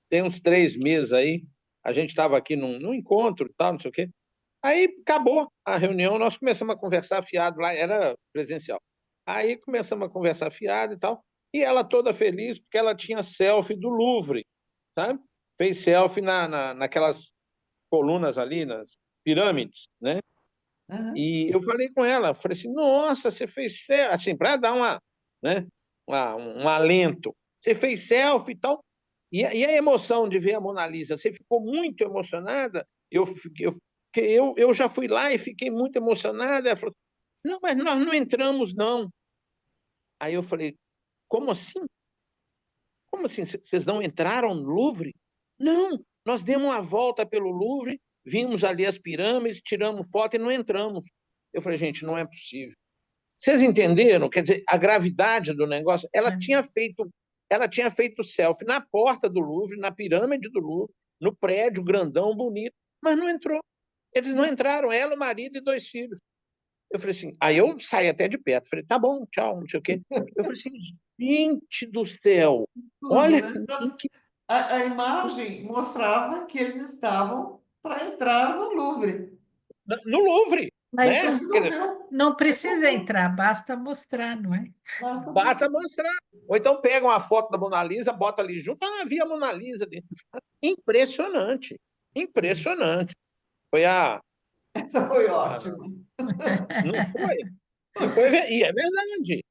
tem uns 3 meses aí, a gente estava aqui num encontro e tal, não sei o quê. Aí acabou a reunião, nós começamos a conversar fiado lá, era presencial. Aí começamos a conversar fiado e tal, e ela toda feliz porque ela tinha selfie do Louvre, sabe? Fez selfie naquelas colunas ali, nas pirâmides, né? Aham. E eu falei com ela, falei assim, nossa, você fez selfie, assim, para dar né, um alento. Você fez selfie e tal. E a emoção de ver a Mona Lisa, você ficou muito emocionada? Eu já fui lá e fiquei muito emocionada. Ela falou, não, mas nós não entramos, não. Aí eu falei, como assim? Como assim? Vocês não entraram no Louvre? Não, nós demos uma volta pelo Louvre, vimos ali as pirâmides, tiramos foto e não entramos. Eu falei, gente, não é possível. Vocês entenderam? Quer dizer, a gravidade do negócio. Ela tinha feito selfie na porta do Louvre, na pirâmide do Louvre, no prédio grandão, bonito, mas não entrou. Eles não entraram, ela, o marido e 2 filhos. Eu falei assim, aí eu saí até de perto, falei, tá bom, tchau, não sei o quê. Eu falei assim, gente do céu, Tudo, olha né? A imagem mostrava que eles estavam para entrar no Louvre. no Louvre, Mas né? Então Quer dizer, resolveu, não precisa resolveu. entrar, basta mostrar, não é? Basta basta mostrar. mostrar. Ou então pega uma foto da Mona Lisa, bota ali junto, vi a Mona Lisa ali. Impressionante, impressionante. Foi Essa foi a- ótima. não foi? Não, e é verdade,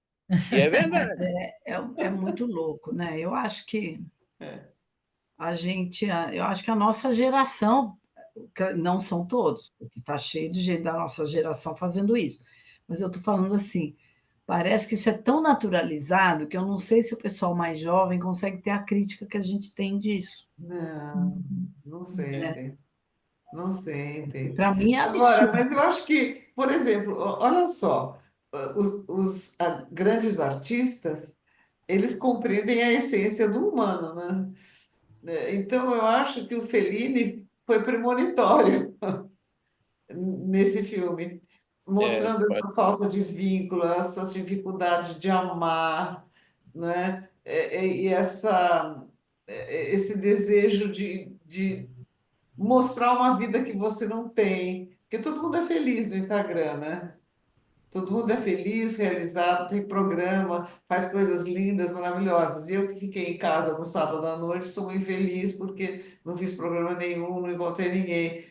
e é Mas verdade. é muito louco, né? Eu acho que É. eu acho que a nossa geração, não são todos, porque está cheio de gente da nossa geração fazendo isso, mas eu estou falando assim, parece que isso é tão naturalizado que eu não sei se o pessoal mais jovem consegue ter a crítica que a gente tem disso, Não, não né? sentem. Não sentem. Para mim é Agora, absurdo. mas eu acho que, por exemplo, olha só, os grandes artistas, eles compreendem a essência do humano, né? Então, eu acho que o Fellini foi premonitório nesse filme, mostrando Pode. essa falta de vínculo, essa dificuldade de amar, né? E esse desejo de mostrar uma vida que você não tem. Porque todo mundo é feliz no Instagram, né? Todo mundo é feliz, realizado, tem programa, faz coisas lindas, maravilhosas. E eu que fiquei em casa no sábado à noite, estou muito infeliz porque não fiz programa nenhum, não encontrei ninguém.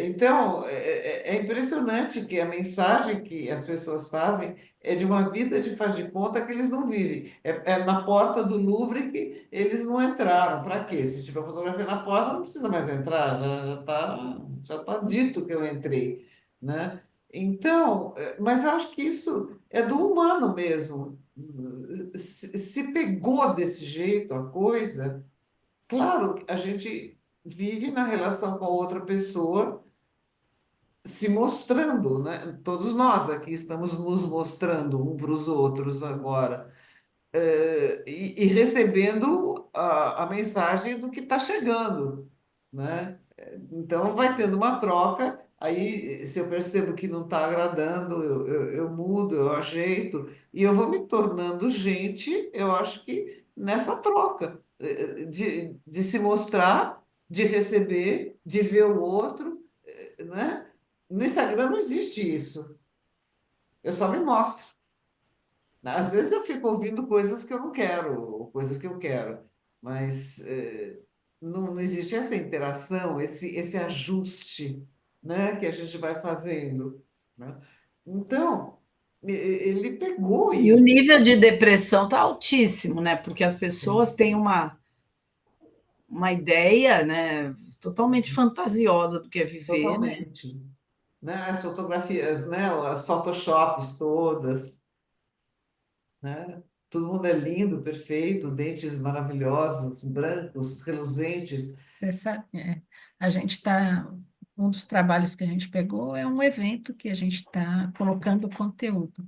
Então, é impressionante que a mensagem que as pessoas fazem é de uma vida de faz de conta que eles não vivem. É na porta do Louvre que eles não entraram. Para quê? Se tiver fotografia na porta, não precisa mais entrar, já tá dito que eu entrei, né? Então, mas eu acho que isso é do humano mesmo. Se pegou desse jeito a coisa, claro, a gente vive na relação com a outra pessoa se mostrando, né? Todos nós aqui estamos nos mostrando um para os outros agora. E recebendo a mensagem do que está chegando, né? Então vai tendo uma troca, aí se eu percebo que não está agradando, eu mudo, eu ajeito, e eu vou me tornando gente, eu acho que nessa troca, de se mostrar, de receber, de ver o outro, né? No Instagram não existe isso, eu só me mostro. Às vezes eu fico ouvindo coisas que eu não quero, ou coisas que eu quero, mas não existe essa interação, esse ajuste, né, que a gente vai fazendo, né? Então, ele pegou E o isso, nível de depressão está altíssimo, né? Porque as pessoas têm uma ideia, né, totalmente fantasiosa do que é viver, né? totalmente, né? As fotografias, né, as photoshops todas, né? Todo mundo é lindo, perfeito, dentes maravilhosos, brancos, reluzentes. Você sabe, a gente está. Um dos trabalhos que a gente pegou é um evento que a gente está colocando conteúdo.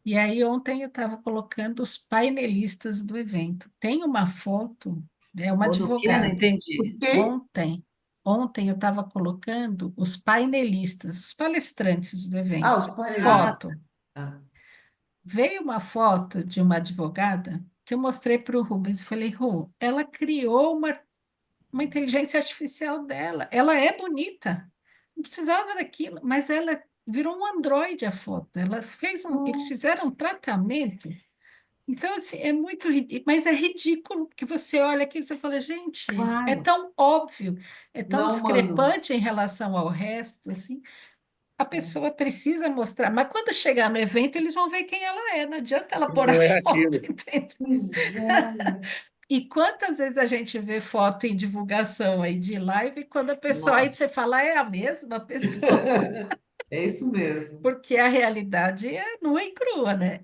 E aí, ontem eu estava colocando os painelistas do evento. Tem uma foto, é uma Ou do quê? Não advogada. entendi. E Ontem eu estava colocando os painelistas, os palestrantes do evento. os painéis. Ah, Foto. Ah, Veio uma foto de uma advogada que eu mostrei para o Rubens e falei, Ru, ela criou uma inteligência artificial dela. Ela é bonita, não precisava daquilo, mas ela virou um androide a foto. Ela fez eles Hum, fizeram um tratamento. Então, assim, é muito ridículo, mas é ridículo, porque você olha aqui e você fala, gente, é Claro. tão óbvio, é tão não, mano. discrepante em relação ao resto, assim, a pessoa precisa mostrar, mas quando chegar no evento, eles vão ver quem ela é, não adianta ela pôr a Não é foto, aquilo. entende? Pois é. E quantas vezes a gente vê foto em divulgação aí de live, e quando a pessoa aí Nossa. você fala, é a mesma pessoa, É isso mesmo. porque a realidade é nua e crua, né?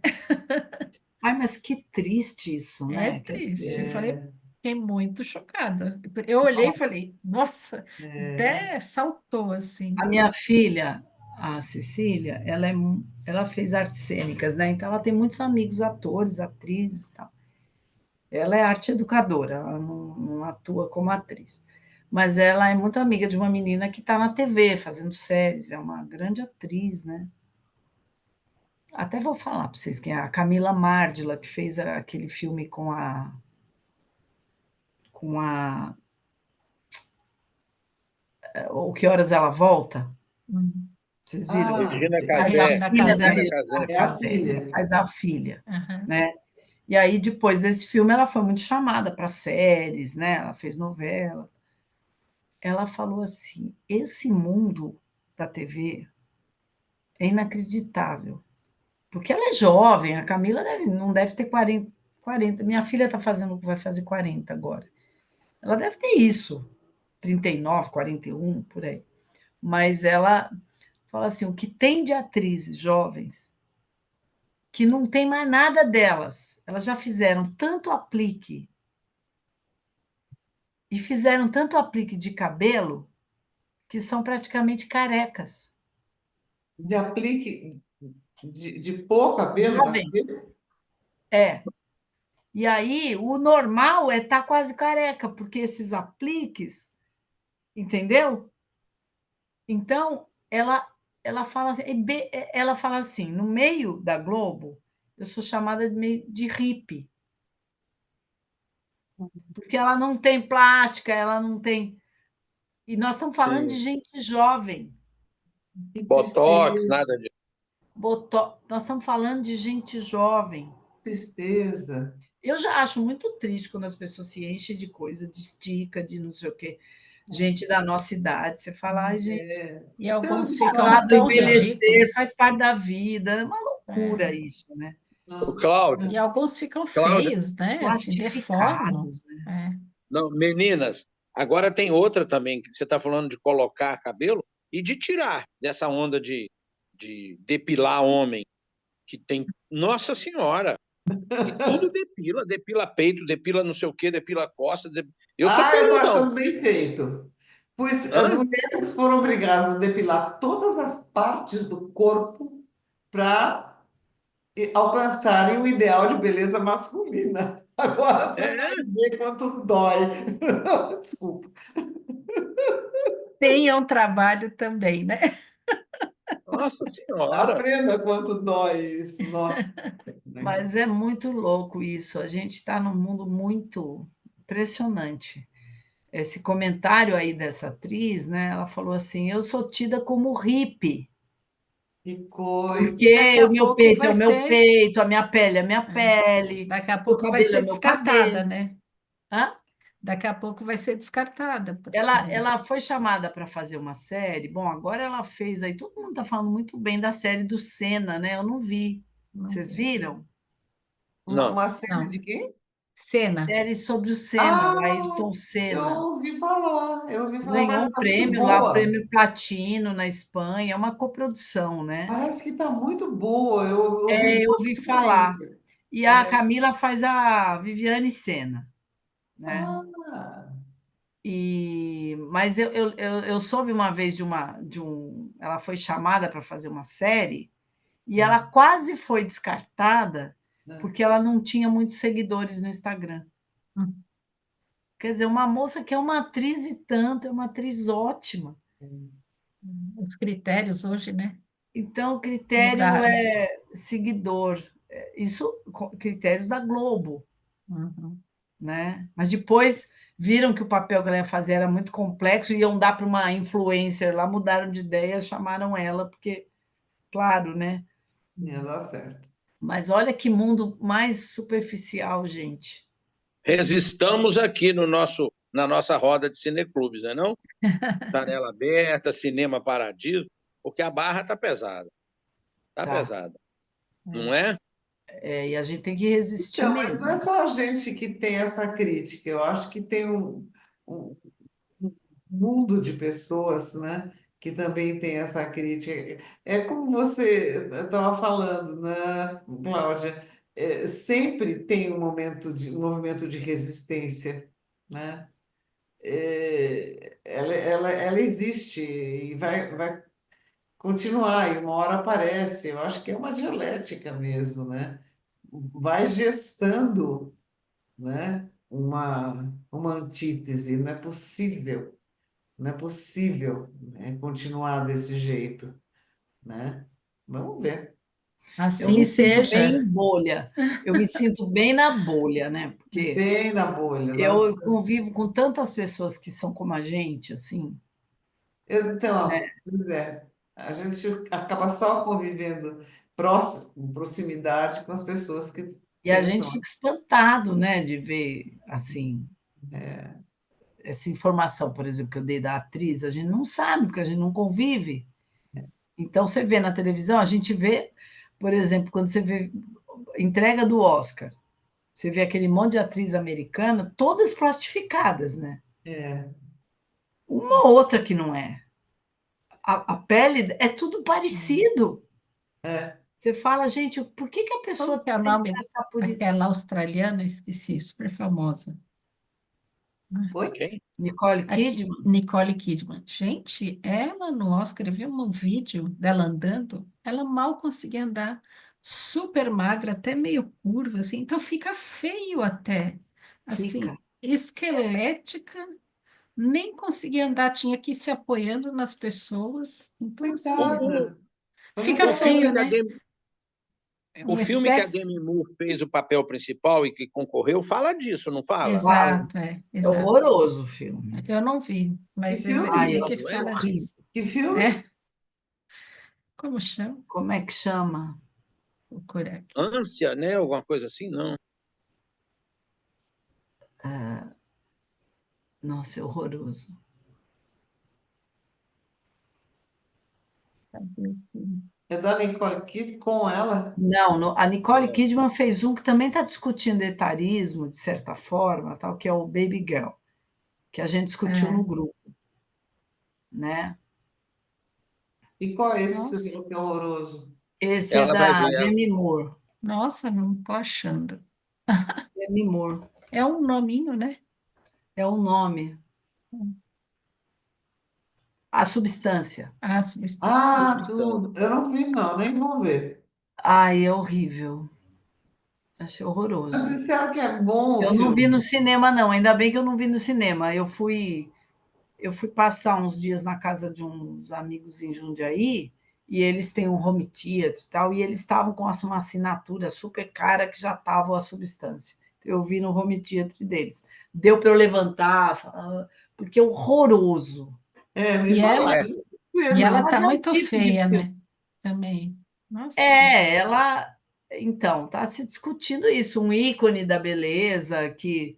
Ai, mas que triste isso, É né? Quer triste. Eu dizer, falei, É, fiquei muito chocada. Eu olhei e nossa. falei, nossa, é. até saltou assim. A minha filha, a Cecília, ela fez artes cênicas, né? Então ela tem muitos amigos atores, atrizes, e tal. Ela é arte educadora, ela não atua como atriz. Mas ela é muito amiga de uma menina que está na TV fazendo séries, é uma grande atriz, né? Até vou falar para vocês quem é a Camila Márdila, que fez aquele filme com a O Que Horas Ela Volta? Hum. Vocês viram? Ah, Regina A Faz a Casé. Regina filha da Regina Casé. Regina Casé. é a Casé, filha. faz a filha, Aham. né? E aí, depois desse filme, ela foi muito chamada para séries, né? Ela fez novela. Ela falou assim: esse mundo da TV é inacreditável. Porque ela é jovem, a Camila não deve ter 40. Minha filha vai fazer 40 agora. Ela deve ter isso, 39, 41, por aí. Mas ela fala assim: o que tem de atrizes jovens que não tem mais nada delas. Elas já fizeram tanto aplique e fizeram tanto aplique de cabelo que são praticamente carecas. De aplique de pôr cabelo na Jovens. cabeça? É. E aí, o normal é estar quase careca, porque esses apliques, entendeu? Então, ela fala assim, no meio da Globo, eu sou chamada de meio de hippie, porque ela não tem plástica, ela não tem. E nós estamos falando de Sim. gente jovem. Que Botox, tristeza, nada de. Nós estamos falando de gente jovem. tristeza. Eu já acho muito triste quando as pessoas se enchem de coisa, de estica, de não sei o quê. Gente da nossa idade, você fala, ai, gente, É. E Você não alguns fala ficam falar do tão nada. envelhecer ridículos. faz parte da vida, é uma É. loucura isso, né? O Não. Cláudio, E alguns ficam Cláudia, feios, né? Assim, deformam. Plastificados, né? É. não, meninas, agora tem outra também, que você está falando de colocar cabelo e de tirar dessa onda de depilar homem, que tem. Nossa Senhora, que tudo depila, depila peito, depila não sei o quê, depila costa. Eu sou Ah, eu estou peludão. achando bem feito. Pois as Hã? mulheres foram obrigadas a depilar todas as partes do corpo para alcançarem o ideal de beleza masculina. Agora você vai É, ver quanto dói. Desculpa. Tenham trabalho também, né? nossa Senhora. Aprenda quanto dói isso. Nossa. Mas é muito louco isso. A gente está num mundo muito impressionante. Esse comentário aí dessa atriz, né? Ela falou assim: eu sou tida como hippie. Que coisa. E daqui Porque a o meu pouco peito é vai o meu ser, peito, a minha pele é a minha é, pele, daqui a meu pouco vai cabelo é ser meu descartada, cabelo. né? Hã? Daqui a pouco vai ser descartada, Ela, porque ela foi chamada para fazer uma série. Bom, agora ela fez aí. Todo mundo está falando muito bem da série do Senna, né? Eu não vi. não Vocês vi. viram? Não. Uma série de Não. quem? Cena. Série sobre o Senna, o Ah, Ayrton eu Senna. ouvi falar. Eu ouvi falar, Ganhou parece um que tá muito prêmio lá, boa. prêmio Platino na Espanha. É uma coprodução, né? Parece que está muito boa. Eu ouvi Eu boa ouvi falar. referência. E a É. Camila faz a Viviane Senna, né? Ah, Mas eu soube uma vez ela foi chamada para fazer uma série e ela ah, quase foi descartada ah. porque ela não tinha muitos seguidores no Instagram. Hum. Quer dizer, uma moça que é uma atriz e tanto, é uma atriz ótima. Os critérios hoje, né? Então, o critério Mudaram. é seguidor. isso critérios da Globo, Uhum. né? Mas depois viram que o papel que ela ia fazer era muito complexo, iam dar para uma influencer lá, mudaram de ideia, chamaram ela, porque, claro, né? Ia dar certo. Mas olha que mundo mais superficial, gente. Resistamos aqui na nossa roda de cineclubes, não é não? Janela aberta, Cinema Paradiso, porque a barra está pesada. Está Tá. pesada, não é? E a gente tem que resistir Então, mas não é mesmo. só a gente que tem essa crítica, eu acho que tem um mundo de pessoas, né, que também tem essa crítica. É como você estava falando, né, Cláudia? Sempre tem um movimento de resistência, né? Ela existe e vai continuar, e uma hora aparece. Eu acho que é uma dialética mesmo, né? Vai gestando, né, uma antítese, não é possível, né, continuar desse jeito, né? Vamos ver. Eu me Assim sinto bem em seja. bolha. Eu me sinto bem na bolha, né? Porque Bem na bolha. Nós, eu convivo com tantas pessoas que são como a gente, assim, então, pois é, a gente acaba só convivendo próximo, proximidade com as pessoas que e a gente pensam. fica espantado, né, de ver, assim, É, essa informação, por exemplo, que eu dei da atriz, a gente não sabe, porque a gente não convive. Então, você vê na televisão, a gente vê, por exemplo, quando você vê entrega do Oscar, você vê aquele monte de atriz americana, todas plastificadas, né? é, Uma ou outra que não é. A pele é tudo parecido. é. Você fala, gente, por que a Como pessoa que é o tem que nome passar por isso? daquela australiana? Esqueci, super famosa. Oi? Ok? Nicole Aqui, Kidman? Nicole Kidman. Gente, ela no Oscar, eu vi um vídeo dela andando, ela mal conseguia andar, super magra, até meio curva, assim, então fica feio até. Fica. Assim, esquelética, nem conseguia andar, tinha que ir se apoiando nas pessoas. Então, assim, O, Coitada. Fazer fica o filme feio, que a né? Demi, É o um filme que a excesso. Demi Moore fez o papel principal e que concorreu fala disso, não fala? Fala. Exato, É exato. horroroso o filme. Eu não vi, Que mas eu Ai, filme? sei eu que acho ele Não é? fala horrível. disso. Que filme? É, como chama? Como é que chama? Vou procurar aqui. Ânsia, né? Alguma coisa assim, não. Nossa, é horroroso. Cadê aqui? É da Nicole Kidman com ela? Não, a Nicole É. Kidman fez um que também está discutindo etarismo, de certa forma, tal, que é o Baby Girl, que a gente discutiu no É, grupo, né? E qual é esse que você nossa, falou que é horroroso? Esse é Ela vai da ver. Demi Moore. nossa, não estou achando. Demi Moore É um nominho, né? é o nome. A substância. A substância. Ah, Substância. tudo. Eu não vi, não, nem vou ver. Ai, é horrível. Achei Mas horroroso. disseram que é bom o Eu não vi no filme. cinema, não. Ainda bem que eu não vi no cinema. Eu fui passar uns dias na casa de uns amigos em Jundiaí, e eles têm um home theater e tal, e eles estavam com uma assinatura super cara que já estava a substância. Eu vi no home theater deles. Deu para eu levantar, porque é horroroso. É, me E falaram. É. Eu não vi, e ela não. tá Mas é um muito tipo de feia, filme. né? Também. Nossa, Ela. Então, está se discutindo isso, um ícone da beleza que,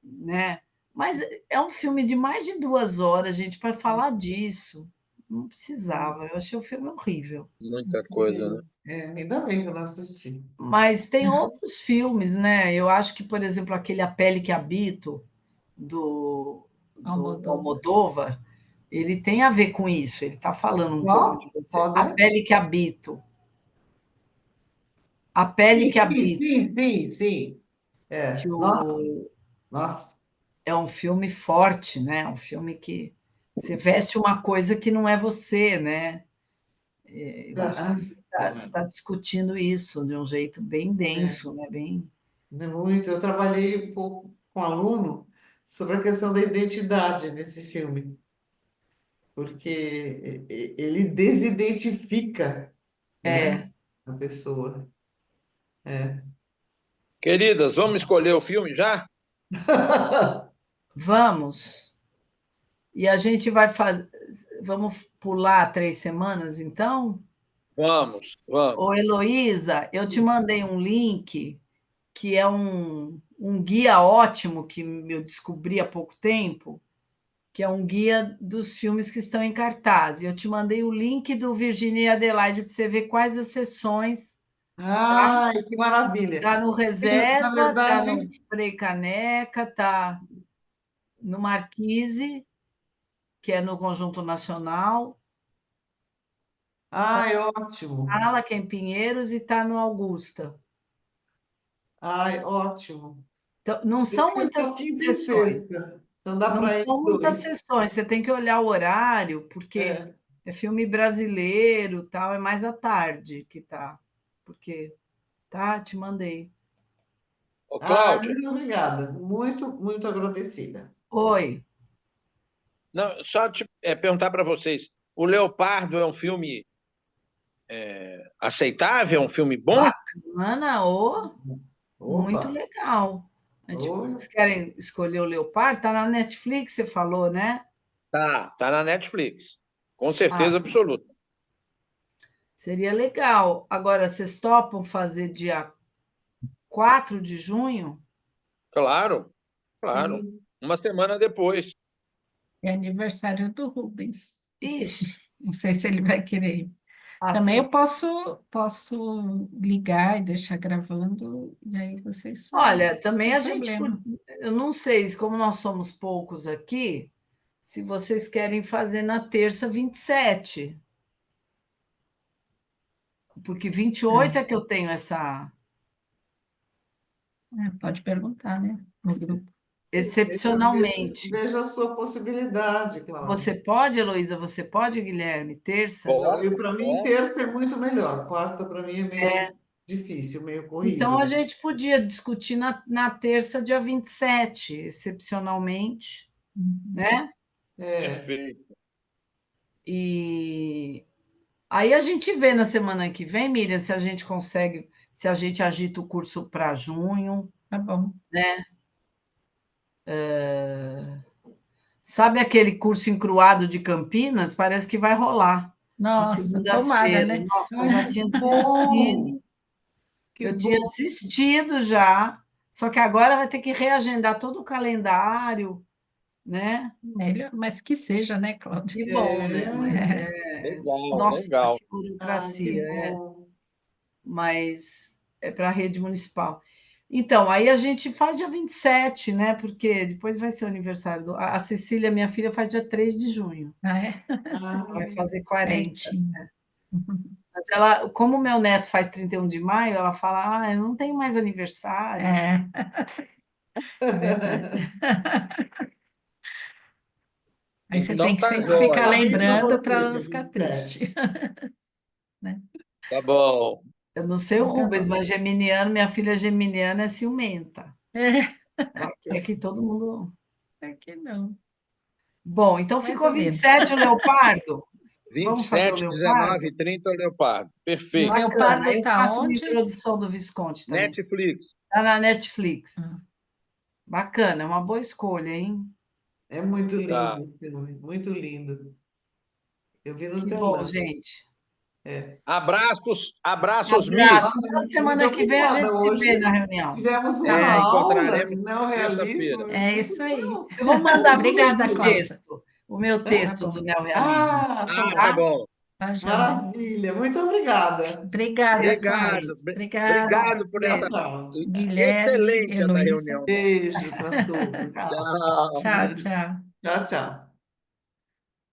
né? Mas é um filme de mais de 2 horas, gente, para falar disso. Não precisava. Eu achei o filme horrível. Muita coisa, né? Ainda bem que eu não assisti. Mas tem outros filmes, né? Eu acho que, por exemplo, aquele A Pele que Habito, do Almodóvar. Almodóvar, ele tem a ver com isso. Ele está falando um pouco de Qual? você. Qual A dele? Pele que Habito. A Pele Sim, que sim, Habito. sim, sim, sim. Que Nossa, o, nossa. é um filme forte, né? É um filme que você veste uma coisa que não é você, né? Eu acho que Ah, está discutindo isso de um jeito bem é, denso, né? Bem, muito. Eu trabalhei um pouco com aluno sobre a questão da identidade nesse filme, porque ele desidentifica, né, é, a pessoa. É. Queridas, vamos escolher o filme já? Vamos. E a gente vai fazer. Vamos pular 3 semanas, então? Vamos, vamos. Ô, Heloísa, eu te mandei um link que é um guia ótimo que eu descobri há pouco tempo, que é um guia dos filmes que estão em cartaz. E eu te mandei o link do Virginia e Adelaide para você ver quais as sessões. Ai, que maravilha. Está no Na Reserva, está no verdade, Frei Caneca, está no Marquise, que é no Conjunto Nacional, ai, ótimo. Ala, que é em Pinheiros, e está no Augusta. Ai, ótimo. Então, não são Esse é muitas só quinta e sessões. sexta. Então dá Não para ir são muitas dois. sessões, você tem que olhar o horário, porque É. é filme brasileiro, tal, é mais à tarde que tá. Porque tá, te mandei. Ô, Ah, Cláudia, muito obrigada. Muito, muito agradecida. Oi, não, só perguntar para vocês, o Leopardo é um filme aceitável, é um filme bom? bacana, ô, muito Opa! legal. Oi. Vocês querem escolher o Leopardo? Tá na Netflix, você falou, né? Tá na Netflix, com Ah, certeza absoluta. seria legal. Agora, vocês topam fazer dia 4 de junho? Claro, claro. Sim. Uma semana depois. É aniversário do Rubens. Ixi, Não sei se ele vai querer ir. Também eu assis- posso ligar e deixar gravando, e aí vocês falam. Olha, também Não a tem gente, problema. eu não sei, como nós somos poucos aqui, se vocês querem fazer na terça 27, porque 28 é que eu tenho essa, Pode perguntar, né? No grupo. excepcionalmente. Veja a sua possibilidade, Você Cláudia. pode, Heloísa, você pode, Guilherme, terça? Não, e Posso, para mim, posso. terça é muito melhor. Quarta, para mim, é meio difícil, meio Então a corrido. gente podia discutir na terça, dia 27, excepcionalmente, Uhum. né? É. Perfeito. E aí a gente vê na semana que vem, Miriam, se a gente consegue, se a gente agita o curso para junho, Tá bom. né? Sabe aquele curso encruado de Campinas? Parece que vai rolar às Nossa, tomara, segundas-feiras. né? Nossa, eu Ai, já que tinha bom! desistido. Que Eu tinha bom! desistido já, só que agora vai ter que reagendar todo o calendário, né? Melhor, mas que seja, né, Cláudia? Que bom, né? Mas É. Legal, nossa, legal. que Ai, que burocracia, bom! mas é para a rede municipal. Então, aí a gente faz dia 27, né? Porque depois vai ser o aniversário a Cecília, minha filha, faz dia 3 de junho. Ah, é? Vai Ai, fazer 40. Pertinho. Uhum. Mas ela, como meu neto faz 31 de maio, ela fala: "Ah, eu não tenho mais aniversário". É, verdade. Aí você tem Então que tá sempre ficar jóia. parabéns para lembrando para você, ela não dia ficar 27. triste, né? Tá bom. Eu não sei o Então tá Rubens, bom. mas geminiano, minha filha geminiana é ciumenta. É, Ela quer que todo mundo. aqui não, Bom, então mais ficou ou menos. 27 o Leopardo. Vamos fazer o 27, Leopardo? 19 e 30 Leopardo. E o Perfeito. Bacana. Aí Leopardo eu tá faço uma onde? introdução do Visconde também. Netflix. Está na Ah, Netflix. Bacana, é uma boa escolha, hein? É muito Tá. lindo o filme, muito lindo. Eu vi no Que bom, telão. gente. É. Abraços, abraços, Abraço. Miss. Então, Muito semana que vem a obrigada. gente se vê Hoje na reunião. tivemos uma tá, aula de Encontraremos neorrealismo. terça-feira. é Muito isso aí. bom. Eu vou mandar para vocês Obrigada, o Cláudia. texto, o meu Tá texto do bom, neorrealismo, Ah, tá Ah, tá tá? bom. bom. tá joia. Maravilha. Muito obrigada. Obrigada, Obrigado. Cláudia. Obrigada, Obrigado por Tchau, essa tchau. Guilherme, excelente essa Heloísa. reunião. Beijo para todos. Tchau. Tchau. Tchau, tchau. Tchau, tchau.